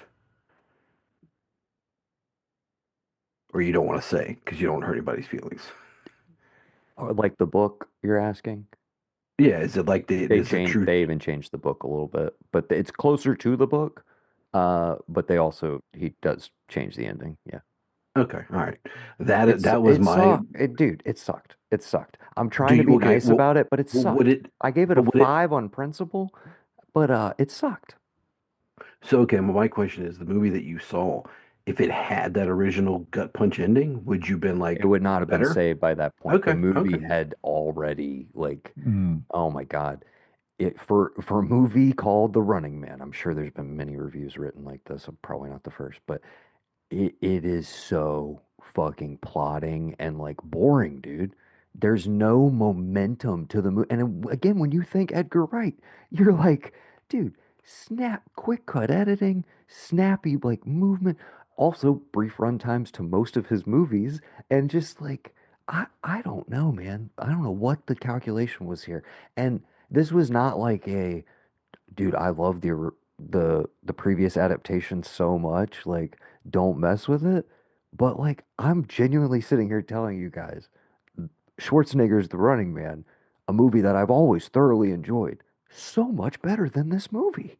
[SPEAKER 3] Or you don't want to say because you don't hurt anybody's feelings.
[SPEAKER 1] Or like the book you're asking?
[SPEAKER 3] Yeah, is it like
[SPEAKER 1] They
[SPEAKER 3] is it
[SPEAKER 1] changed
[SPEAKER 3] true?
[SPEAKER 1] they even changed the book a little bit, but it's closer to the book. But he does change the ending. Yeah.
[SPEAKER 3] Okay, all right. That was
[SPEAKER 1] It
[SPEAKER 3] my
[SPEAKER 1] sucked. Dude, it sucked. It sucked. I'm
[SPEAKER 3] do
[SPEAKER 1] trying to
[SPEAKER 3] you
[SPEAKER 1] be
[SPEAKER 3] okay,
[SPEAKER 1] nice about it, but it
[SPEAKER 3] well would
[SPEAKER 1] sucked.
[SPEAKER 3] it
[SPEAKER 1] I gave it a
[SPEAKER 3] but would it
[SPEAKER 1] 5 on principle, but it sucked.
[SPEAKER 3] so okay, well, my question is the movie that you saw, if it had that original gut punch ending, would you been
[SPEAKER 1] It
[SPEAKER 3] like
[SPEAKER 1] would not have been
[SPEAKER 3] better?
[SPEAKER 1] saved by that point. The
[SPEAKER 3] Okay,
[SPEAKER 1] movie
[SPEAKER 3] okay.
[SPEAKER 1] had already like,
[SPEAKER 2] Mm.
[SPEAKER 1] oh my God. It for a movie called The Running Man. I'm sure there's been many reviews written like this. I'm probably not the first, but it is so fucking plotting and like boring, dude. There's no momentum to the movie. And again, when you think Edgar Wright, you're like, dude, quick cut editing, snappy like movement, also brief run times to most of his movies, and just like I don't know, man. I don't know what the calculation was here. And this was not like a dude, I love the previous adaptation so much. Like, don't mess with it. But like, I'm genuinely sitting here telling you guys, Schwarzenegger's The Running Man, a movie that I've always thoroughly enjoyed, so much better than this movie.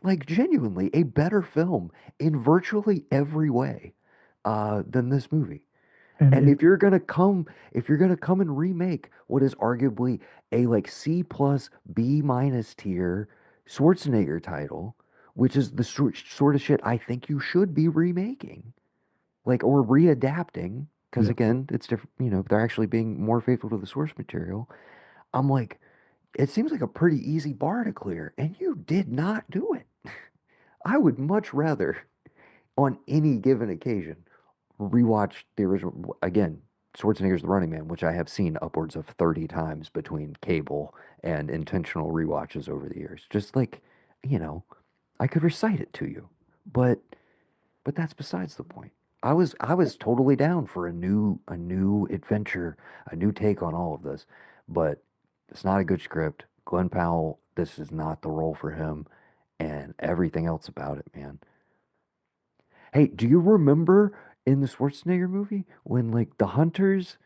[SPEAKER 1] Like, genuinely, a better film in virtually every way, than this movie.
[SPEAKER 2] And
[SPEAKER 1] And
[SPEAKER 2] it
[SPEAKER 1] if you're gonna come and remake what is arguably a like C plus B minus tier Schwarzenegger title, which is the sort of shit I think you should be remaking, like or readapting, because
[SPEAKER 2] yeah.
[SPEAKER 1] again, it's different. They're actually being more faithful to the source material. I'm like, it seems like a pretty easy bar to clear, and you did not do it. I would much rather, on any given occasion, rewatch the original again. Schwarzenegger's The Running Man, which I have seen upwards of 30 times between cable and intentional rewatches over the years. Just like, you know, I could recite it to you. But that's besides the point. I was totally down for a new adventure, a new take on all of this. But it's not a good script. Glenn Powell, this is not the role for him, and everything else about it, man. Hey, do you remember in the Schwarzenegger movie when like the hunters,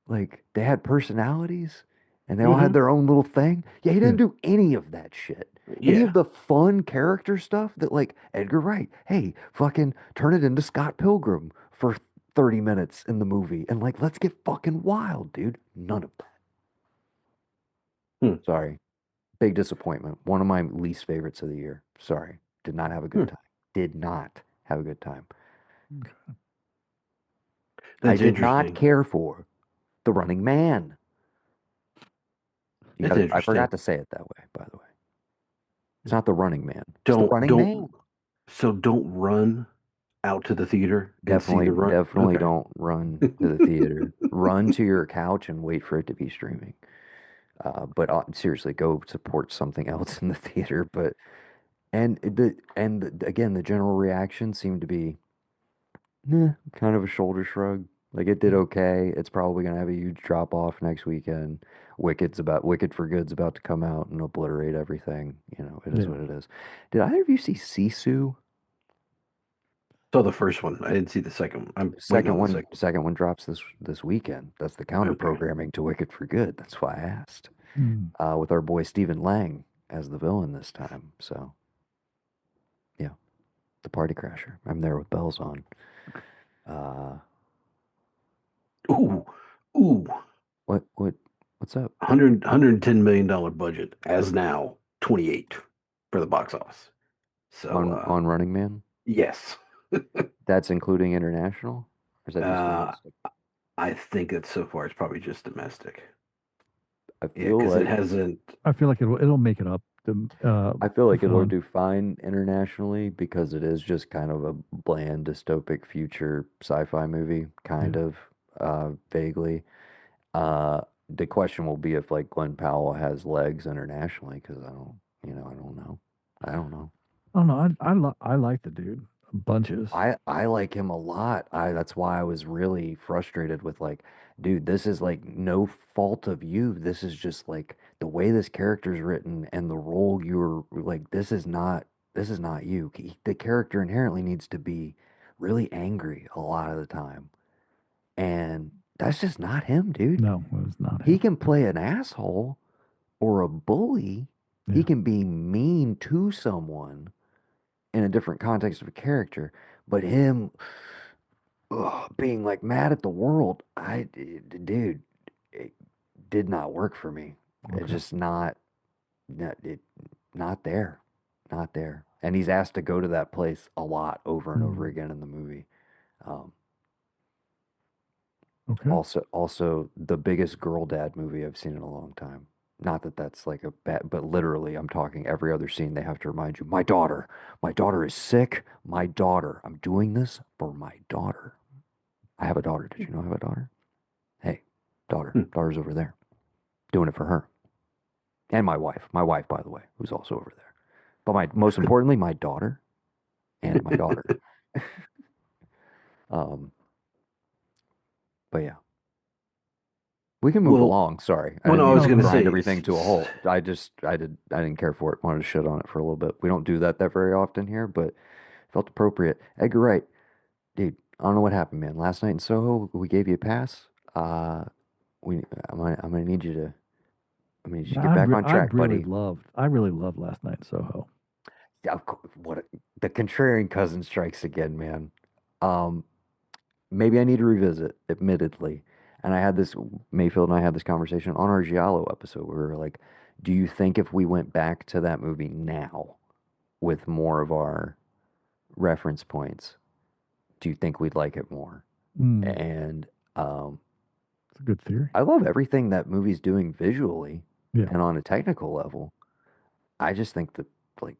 [SPEAKER 1] like they had personalities and they all had
[SPEAKER 3] Hmm.
[SPEAKER 1] their own little thing. Yeah, he didn't
[SPEAKER 2] Yeah.
[SPEAKER 1] do any of that shit. Any
[SPEAKER 3] Yeah.
[SPEAKER 1] of the fun character stuff that like Edgar Wright, hey, fucking turn it into Scott Pilgrim for 30 minutes in the movie and like let's get fucking wild, dude. None of that.
[SPEAKER 3] Hmm.
[SPEAKER 1] Sorry. Big disappointment. One of my least favorites of the year. Sorry. Did not have a good
[SPEAKER 3] Hmm.
[SPEAKER 1] time. Did not have a good time.
[SPEAKER 2] Okay.
[SPEAKER 1] I
[SPEAKER 3] That's
[SPEAKER 1] did not
[SPEAKER 3] interesting.
[SPEAKER 1] care for The Running Man. You
[SPEAKER 3] That's
[SPEAKER 1] got to I
[SPEAKER 3] interesting.
[SPEAKER 1] forgot to say it that way, by the way. It's
[SPEAKER 2] Yeah.
[SPEAKER 1] not The Running Man. It's The
[SPEAKER 3] Don't
[SPEAKER 1] Running
[SPEAKER 3] don't
[SPEAKER 1] Man.
[SPEAKER 3] so don't run out to the theater and see
[SPEAKER 1] Definitely,
[SPEAKER 3] the run.
[SPEAKER 1] definitely
[SPEAKER 3] Okay.
[SPEAKER 1] don't run to the theater. Run to your couch and wait for it to be streaming. But seriously, go support something else in the theater. But again, the general reaction seemed to be, kind of a shoulder shrug. Like it did
[SPEAKER 2] Yeah.
[SPEAKER 1] okay. It's probably gonna have a huge drop off next weekend. Wicked for Good's about to come out and obliterate everything. It is
[SPEAKER 2] Yeah.
[SPEAKER 1] what it is. Did either of you see Sisu?
[SPEAKER 3] So the first one, I didn't see the second one. I'm waiting
[SPEAKER 1] Second
[SPEAKER 3] on the
[SPEAKER 1] one,
[SPEAKER 3] second
[SPEAKER 1] second one drops this weekend. That's the
[SPEAKER 3] one.
[SPEAKER 1] counter
[SPEAKER 3] Okay.
[SPEAKER 1] programming to Wicked for Good. That's why I asked.
[SPEAKER 2] Mm.
[SPEAKER 1] With our boy Stephen Lang as the villain this time. So yeah, the Party Crasher. I'm there with bells on. Uh,
[SPEAKER 3] Ooh, ooh,
[SPEAKER 1] what's up
[SPEAKER 3] 110 million dollar budget as now 28 for the box office. So
[SPEAKER 1] on Running Man?
[SPEAKER 3] yes,
[SPEAKER 1] That's including international, or is that just
[SPEAKER 3] uh,
[SPEAKER 1] domestic?
[SPEAKER 3] I think that so far it's probably just domestic.
[SPEAKER 1] I
[SPEAKER 3] Yeah,
[SPEAKER 1] feel
[SPEAKER 3] because it
[SPEAKER 1] like
[SPEAKER 3] hasn't.
[SPEAKER 2] I feel like it'll make it up
[SPEAKER 1] I feel like it'll
[SPEAKER 2] on.
[SPEAKER 1] do fine internationally because it is just kind of a bland dystopic future sci-fi movie, kind
[SPEAKER 2] Yeah.
[SPEAKER 1] of vaguely. Uh, the question will be if like Glenn Powell has legs internationally, because I don't know. I don't know.
[SPEAKER 2] Oh no, I like the dude bunches.
[SPEAKER 1] I like him a lot. That's why I was really frustrated with like, dude, this is like no fault of you. This is just like the way this character's written and the role you're like, this is not you. The character inherently needs to be really angry a lot of the time. And that's just not him, dude.
[SPEAKER 2] No, it was not
[SPEAKER 1] He
[SPEAKER 2] him.
[SPEAKER 1] can play an asshole or a bully. He
[SPEAKER 2] Yeah.
[SPEAKER 1] can be mean to someone in a different context of a character, but him being like mad at the world, dude, it did not work for me. It's
[SPEAKER 2] Okay.
[SPEAKER 1] just it, not there, not there. And he's asked to go to that place a lot over and over
[SPEAKER 2] Mm.
[SPEAKER 1] again in the movie. Um,
[SPEAKER 2] Okay.
[SPEAKER 1] also the biggest girl dad movie I've seen in a long time. Not that that's like a bad, but literally, I'm talking every other scene. They have to remind you, my daughter is sick. My daughter, I'm doing this for my daughter. I have a daughter. Did you know I have a daughter? Hey,
[SPEAKER 3] Hmm.
[SPEAKER 1] daughter's over there, doing it for her and my wife. My wife, by the way, who's also over there. But most importantly, my daughter and my daughter. Um, but yeah, we can move
[SPEAKER 3] Well,
[SPEAKER 1] along. Sorry, I
[SPEAKER 3] well,
[SPEAKER 1] didn't
[SPEAKER 3] no, I
[SPEAKER 1] mean
[SPEAKER 3] was
[SPEAKER 2] No,
[SPEAKER 1] to
[SPEAKER 3] going to
[SPEAKER 2] no.
[SPEAKER 1] grind
[SPEAKER 3] say,
[SPEAKER 1] everything to a halt. I didn't care for it. Wanted to shit on it for a little bit. We don't do that very often here, but felt appropriate. Edgar Wright, dude, I don't know what happened, man. Last night in Soho, we gave you a pass. We, I'm gonna need you to. I mean, you should get back on track, buddy.
[SPEAKER 2] I really loved last night in Soho.
[SPEAKER 1] Yeah, the contrarian cousin strikes again, man. Um, maybe I need to revisit, admittedly. And Mayfield and I had this conversation on our Giallo episode where we were like, do you think if we went back to that movie now with more of our reference points, do you think we'd like it more?
[SPEAKER 2] Mm.
[SPEAKER 1] And um,
[SPEAKER 2] It's a good theory.
[SPEAKER 1] I love everything that movie's doing visually
[SPEAKER 2] Yeah.
[SPEAKER 1] and on a technical level. I just think that like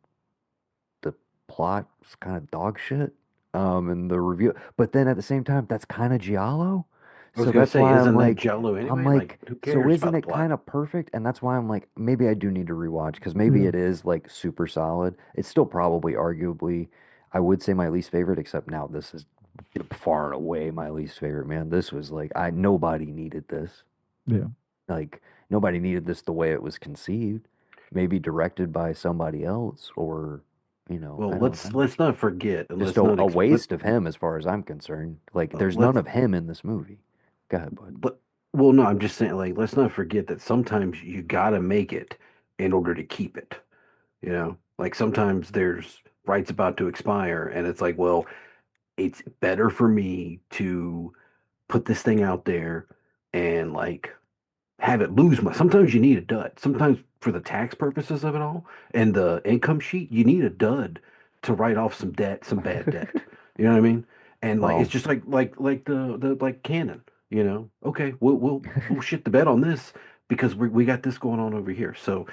[SPEAKER 1] the plot is kind of dog shit. And the review, but then at the same time, that's kind of Giallo.
[SPEAKER 3] I was
[SPEAKER 1] So
[SPEAKER 3] going to
[SPEAKER 1] that's
[SPEAKER 3] say,
[SPEAKER 1] why
[SPEAKER 3] isn't that Jello
[SPEAKER 1] I'm
[SPEAKER 3] anyway? Like,
[SPEAKER 1] like,
[SPEAKER 3] who
[SPEAKER 1] so
[SPEAKER 3] cares
[SPEAKER 1] isn't
[SPEAKER 3] about the
[SPEAKER 1] it
[SPEAKER 3] plot?
[SPEAKER 1] kind of perfect? And that's why I'm like, maybe I do need to rewatch because maybe
[SPEAKER 2] Yeah.
[SPEAKER 1] it is like super solid. It's still probably arguably, I would say my least favorite, except now this is far and away my least favorite, man. This was like, nobody needed this.
[SPEAKER 2] Yeah.
[SPEAKER 1] Like, nobody needed this the way it was conceived. Maybe directed by somebody else or, I
[SPEAKER 3] Well,
[SPEAKER 1] don't
[SPEAKER 3] let's
[SPEAKER 1] know.
[SPEAKER 3] let's not forget, and
[SPEAKER 1] Just
[SPEAKER 3] let's not
[SPEAKER 1] a waste of him as far as I'm concerned. Like, there's none
[SPEAKER 3] let's
[SPEAKER 1] of him in this movie. Go ahead, bud.
[SPEAKER 3] let Well, no, I'm just saying, like, let's not forget that sometimes you gotta make it in order to keep it. You know, like sometimes there's rights about to expire, and it's like, well, it's better for me to put this thing out there and like have it lose money. Sometimes you need a dud. Sometimes for the tax purposes of it all and the income sheet, you need a dud to write off some debt, some bad debt. You know what I mean? And like it's
[SPEAKER 1] Well,
[SPEAKER 3] just like the like canon. You know, okay, we'll shit the bed on this because we got this going on over here. So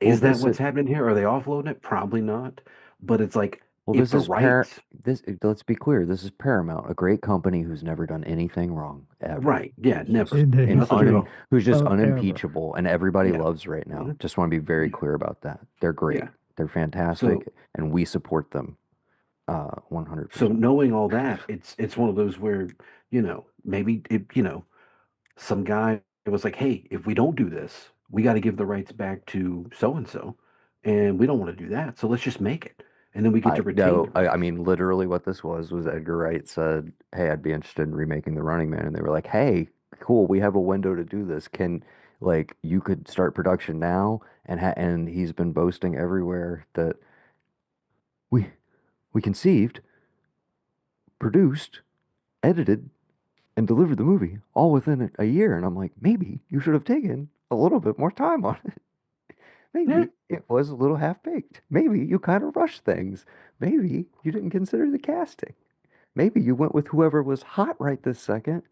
[SPEAKER 1] well,
[SPEAKER 3] is that what's happening here? Are they offloading it? Probably not. But it's like if
[SPEAKER 1] this
[SPEAKER 3] the
[SPEAKER 1] is par
[SPEAKER 3] rights,
[SPEAKER 1] this. Let's be clear. This is Paramount, a great company who's never done anything wrong ever.
[SPEAKER 3] right? Yeah,
[SPEAKER 1] Who's
[SPEAKER 3] never
[SPEAKER 1] just
[SPEAKER 2] In the
[SPEAKER 3] nothing at all.
[SPEAKER 1] who's just
[SPEAKER 2] of ever.
[SPEAKER 1] unimpeachable, and everybody
[SPEAKER 3] Yeah,
[SPEAKER 1] loves right now.
[SPEAKER 3] mhm,
[SPEAKER 1] Just want to be very
[SPEAKER 3] yeah,
[SPEAKER 1] clear about that. They're
[SPEAKER 3] yeah.
[SPEAKER 1] great. They're
[SPEAKER 3] So
[SPEAKER 1] fantastic, and we support them.
[SPEAKER 3] So
[SPEAKER 1] 100%.
[SPEAKER 3] knowing all that, it's one of those where, maybe some guy was like, "Hey, if we don't do this, we got to give the rights back to so and so, and we don't want to do that. So let's just make it, and then we get
[SPEAKER 1] I
[SPEAKER 3] to retain
[SPEAKER 1] no,
[SPEAKER 3] the
[SPEAKER 1] I
[SPEAKER 3] rights."
[SPEAKER 1] mean literally what this was Edgar Wright said, "Hey, I'd be interested in remaking The Running Man," and they were like, "Hey, cool, we have a window to do this. Can like you could start production now?" And he's been boasting everywhere that we we conceived, produced, edited, and delivered the movie all within a year. And I'm like, maybe you should have taken a little bit more time on it.
[SPEAKER 3] Yeah,
[SPEAKER 1] Maybe it was a little half baked. Maybe you kind of rushed things. Maybe you didn't consider the casting. Maybe you went with whoever was hot right this second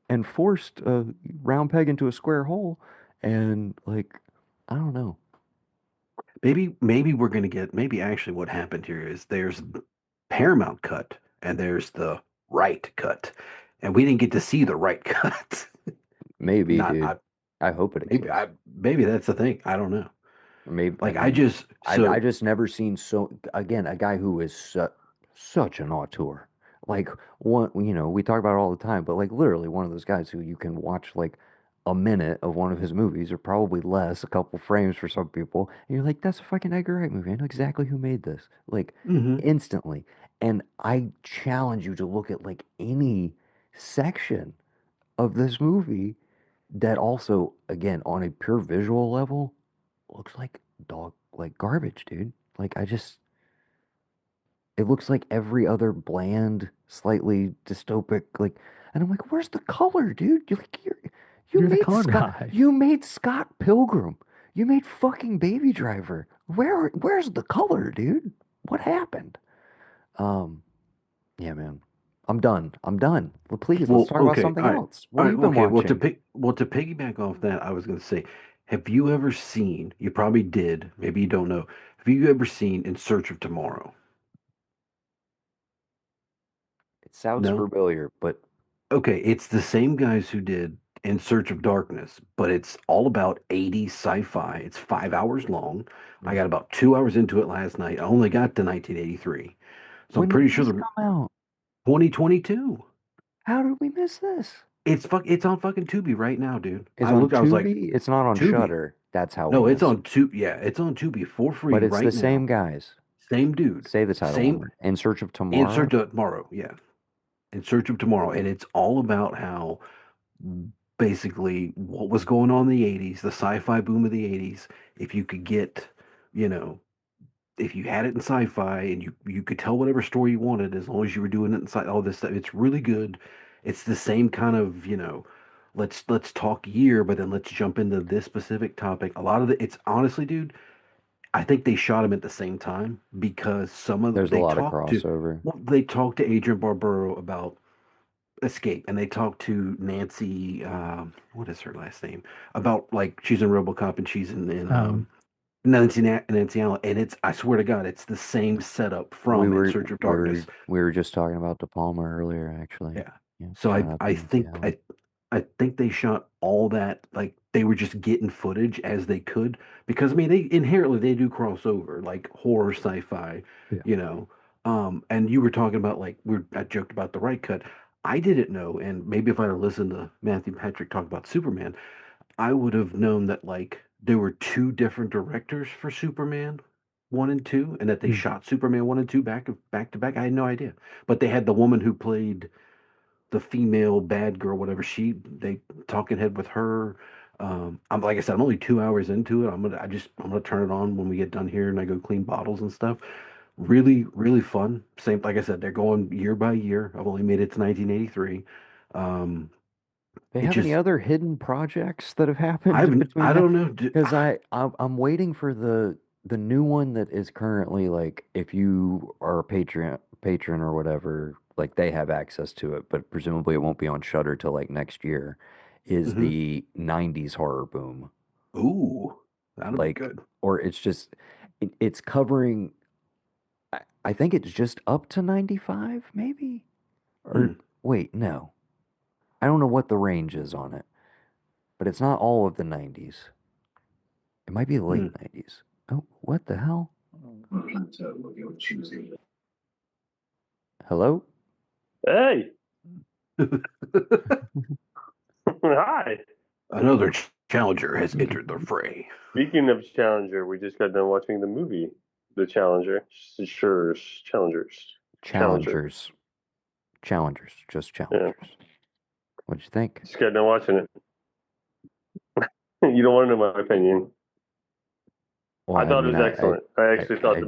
[SPEAKER 1] and forced a round peg into a square hole. And like, I don't know.
[SPEAKER 3] maybe we're gonna get maybe actually what happened here is there's the Paramount cut and there's the right cut, and we didn't get to see the right cut.
[SPEAKER 1] Maybe,
[SPEAKER 3] Not
[SPEAKER 1] dude.
[SPEAKER 3] I
[SPEAKER 1] I hope it
[SPEAKER 3] maybe
[SPEAKER 1] exists.
[SPEAKER 3] I maybe that's the thing. I don't know.
[SPEAKER 1] Maybe, I
[SPEAKER 3] Like I
[SPEAKER 1] mean,
[SPEAKER 3] just
[SPEAKER 1] I
[SPEAKER 3] so
[SPEAKER 1] just never seen so again a guy who is such an auteur. Like one, we talk about it all the time, but like literally one of those guys who you can watch like a minute of one of his movies, or probably less, a couple frames for some people, and you're like, that's a fucking Edgar Wright movie. I know exactly who made this, like
[SPEAKER 3] mhm.
[SPEAKER 1] instantly. And I challenge you to look at like any section of this movie that also, again, on a pure visual level looks like dog like garbage, dude. Like I just it looks like every other bland, slightly dystopic like and I'm like, where's the color, dude?
[SPEAKER 2] You're the color guy.
[SPEAKER 1] You made Scott Pilgrim. You made fucking Baby Driver. Where's the color, dude? What happened? Um, yeah, man. I'm done. I'm done. Well, please, let's
[SPEAKER 3] Well,
[SPEAKER 1] talk about
[SPEAKER 3] okay,
[SPEAKER 1] something else. What
[SPEAKER 3] all
[SPEAKER 1] have
[SPEAKER 3] right,
[SPEAKER 1] you been
[SPEAKER 3] okay.
[SPEAKER 1] watching?
[SPEAKER 3] Well to piggyback off that, I was going to say, have you ever seen? You probably did. Maybe you don't know. Have you ever seen In Search of Tomorrow?
[SPEAKER 1] It sounds
[SPEAKER 3] No.
[SPEAKER 1] familiar, but
[SPEAKER 3] Okay, it's the same guys who did In Search of Darkness, but it's all about 80s sci-fi. It's 5 hours long. I got about 2 hours into it last night. I only got to 1983, so I'm
[SPEAKER 1] when did
[SPEAKER 3] pretty sure
[SPEAKER 1] this
[SPEAKER 3] the
[SPEAKER 1] come out?
[SPEAKER 3] 2022.
[SPEAKER 1] How did we miss this?
[SPEAKER 3] It's on fucking Tubi right now, dude.
[SPEAKER 1] Is
[SPEAKER 3] I
[SPEAKER 1] on
[SPEAKER 3] looked. I was like,
[SPEAKER 1] Tubi. It's not on
[SPEAKER 3] Tubi.
[SPEAKER 1] Shutter. That's how we
[SPEAKER 3] No, it's
[SPEAKER 1] missed it.
[SPEAKER 3] on Tubi. Yeah, it's on Tubi for
[SPEAKER 1] But
[SPEAKER 3] free
[SPEAKER 1] it's the
[SPEAKER 3] right
[SPEAKER 1] same
[SPEAKER 3] now.
[SPEAKER 1] guys.
[SPEAKER 3] Same dude.
[SPEAKER 1] Say the title one
[SPEAKER 3] Same
[SPEAKER 1] more. In Search of
[SPEAKER 3] In
[SPEAKER 1] Tomorrow.
[SPEAKER 3] Search of Tomorrow. Yeah. In Search of Tomorrow. And it's all about how basically what was going on in the 80s, the sci-fi boom of the 80s. If you could get, you know, if you had it in sci-fi and you could tell whatever story you wanted as long as you were doing it inside all this stuff, it's really good. It's the same kind of, let's talk year, but then let's jump into this specific topic. A lot of it's honestly, dude, I think they shot him at the same time because some of
[SPEAKER 1] There's a
[SPEAKER 3] they
[SPEAKER 1] lot of
[SPEAKER 3] talked to
[SPEAKER 1] crossover.
[SPEAKER 3] well, they talked to Adrian Barbero about Escape, and they talked to Nancy, what is her last name? About like she's in RoboCop and she's in
[SPEAKER 2] Um,
[SPEAKER 3] Nancy Allen, and it's I swear to God, it's the same setup
[SPEAKER 1] We
[SPEAKER 3] from In
[SPEAKER 1] were
[SPEAKER 3] Search of
[SPEAKER 1] we
[SPEAKER 3] Darkness.
[SPEAKER 1] were we were just talking about De Palma earlier, actually.
[SPEAKER 3] Yeah.
[SPEAKER 1] Yeah,
[SPEAKER 3] So
[SPEAKER 1] shout out to Nancy Allen.
[SPEAKER 3] I think they shot all that like they were just getting footage as they could because I mean they inherently they do cross over like horror sci-fi,
[SPEAKER 2] yeah.
[SPEAKER 3] you know. And you were talking about like I joked about the right cut. I didn't know, and maybe if I'd have listened to Matthew Patrick talk about Superman, I would have known that like there were two different directors for Superman 1 and 2, and that they
[SPEAKER 2] Mm.
[SPEAKER 3] shot Superman 1 and 2 back to back. I had no idea, but they had the woman who played the female bad girl, whatever, they talking head with her. I'm like I said, I'm only 2 hours into it. I'm gonna turn it on when we get done here and I go clean bottles and stuff. Really, really fun. Same, like I said, they're going year by year. I've only made it to 1983. Um,
[SPEAKER 1] They
[SPEAKER 3] it
[SPEAKER 1] have any
[SPEAKER 3] just,
[SPEAKER 1] other hidden projects that have happened between
[SPEAKER 3] I
[SPEAKER 1] that?
[SPEAKER 3] don't know.
[SPEAKER 1] Because I'm waiting for the new one that is currently like if you are a patron or whatever, like they have access to it, but presumably it won't be on Shudder till like next year. Is
[SPEAKER 3] Mhm.
[SPEAKER 1] the '90s horror boom
[SPEAKER 3] Ooh, that'll be
[SPEAKER 1] like,
[SPEAKER 3] good.
[SPEAKER 1] or it's just it's covering. I think it's just up to '95, maybe. Or
[SPEAKER 3] Hmm.
[SPEAKER 1] wait, no, I don't know what the range is on it, but it's not all of the '90s. It might be the
[SPEAKER 3] Hmm.
[SPEAKER 1] late '90s. Oh, what the hell? Hello?
[SPEAKER 4] Hey, hi.
[SPEAKER 3] Another challenger has entered the fray.
[SPEAKER 4] Speaking of Challenger, we just got done watching the movie, The Challenger. Sure, Challenger.
[SPEAKER 1] Challengers. Challengers. Just
[SPEAKER 4] Yeah,
[SPEAKER 1] challengers. What'd you think?
[SPEAKER 4] just got done watching it. You don't want to know my opinion.
[SPEAKER 1] Well,
[SPEAKER 4] I
[SPEAKER 1] I
[SPEAKER 4] thought it
[SPEAKER 1] mean,
[SPEAKER 4] was excellent. I
[SPEAKER 1] I,
[SPEAKER 4] actually thought
[SPEAKER 1] I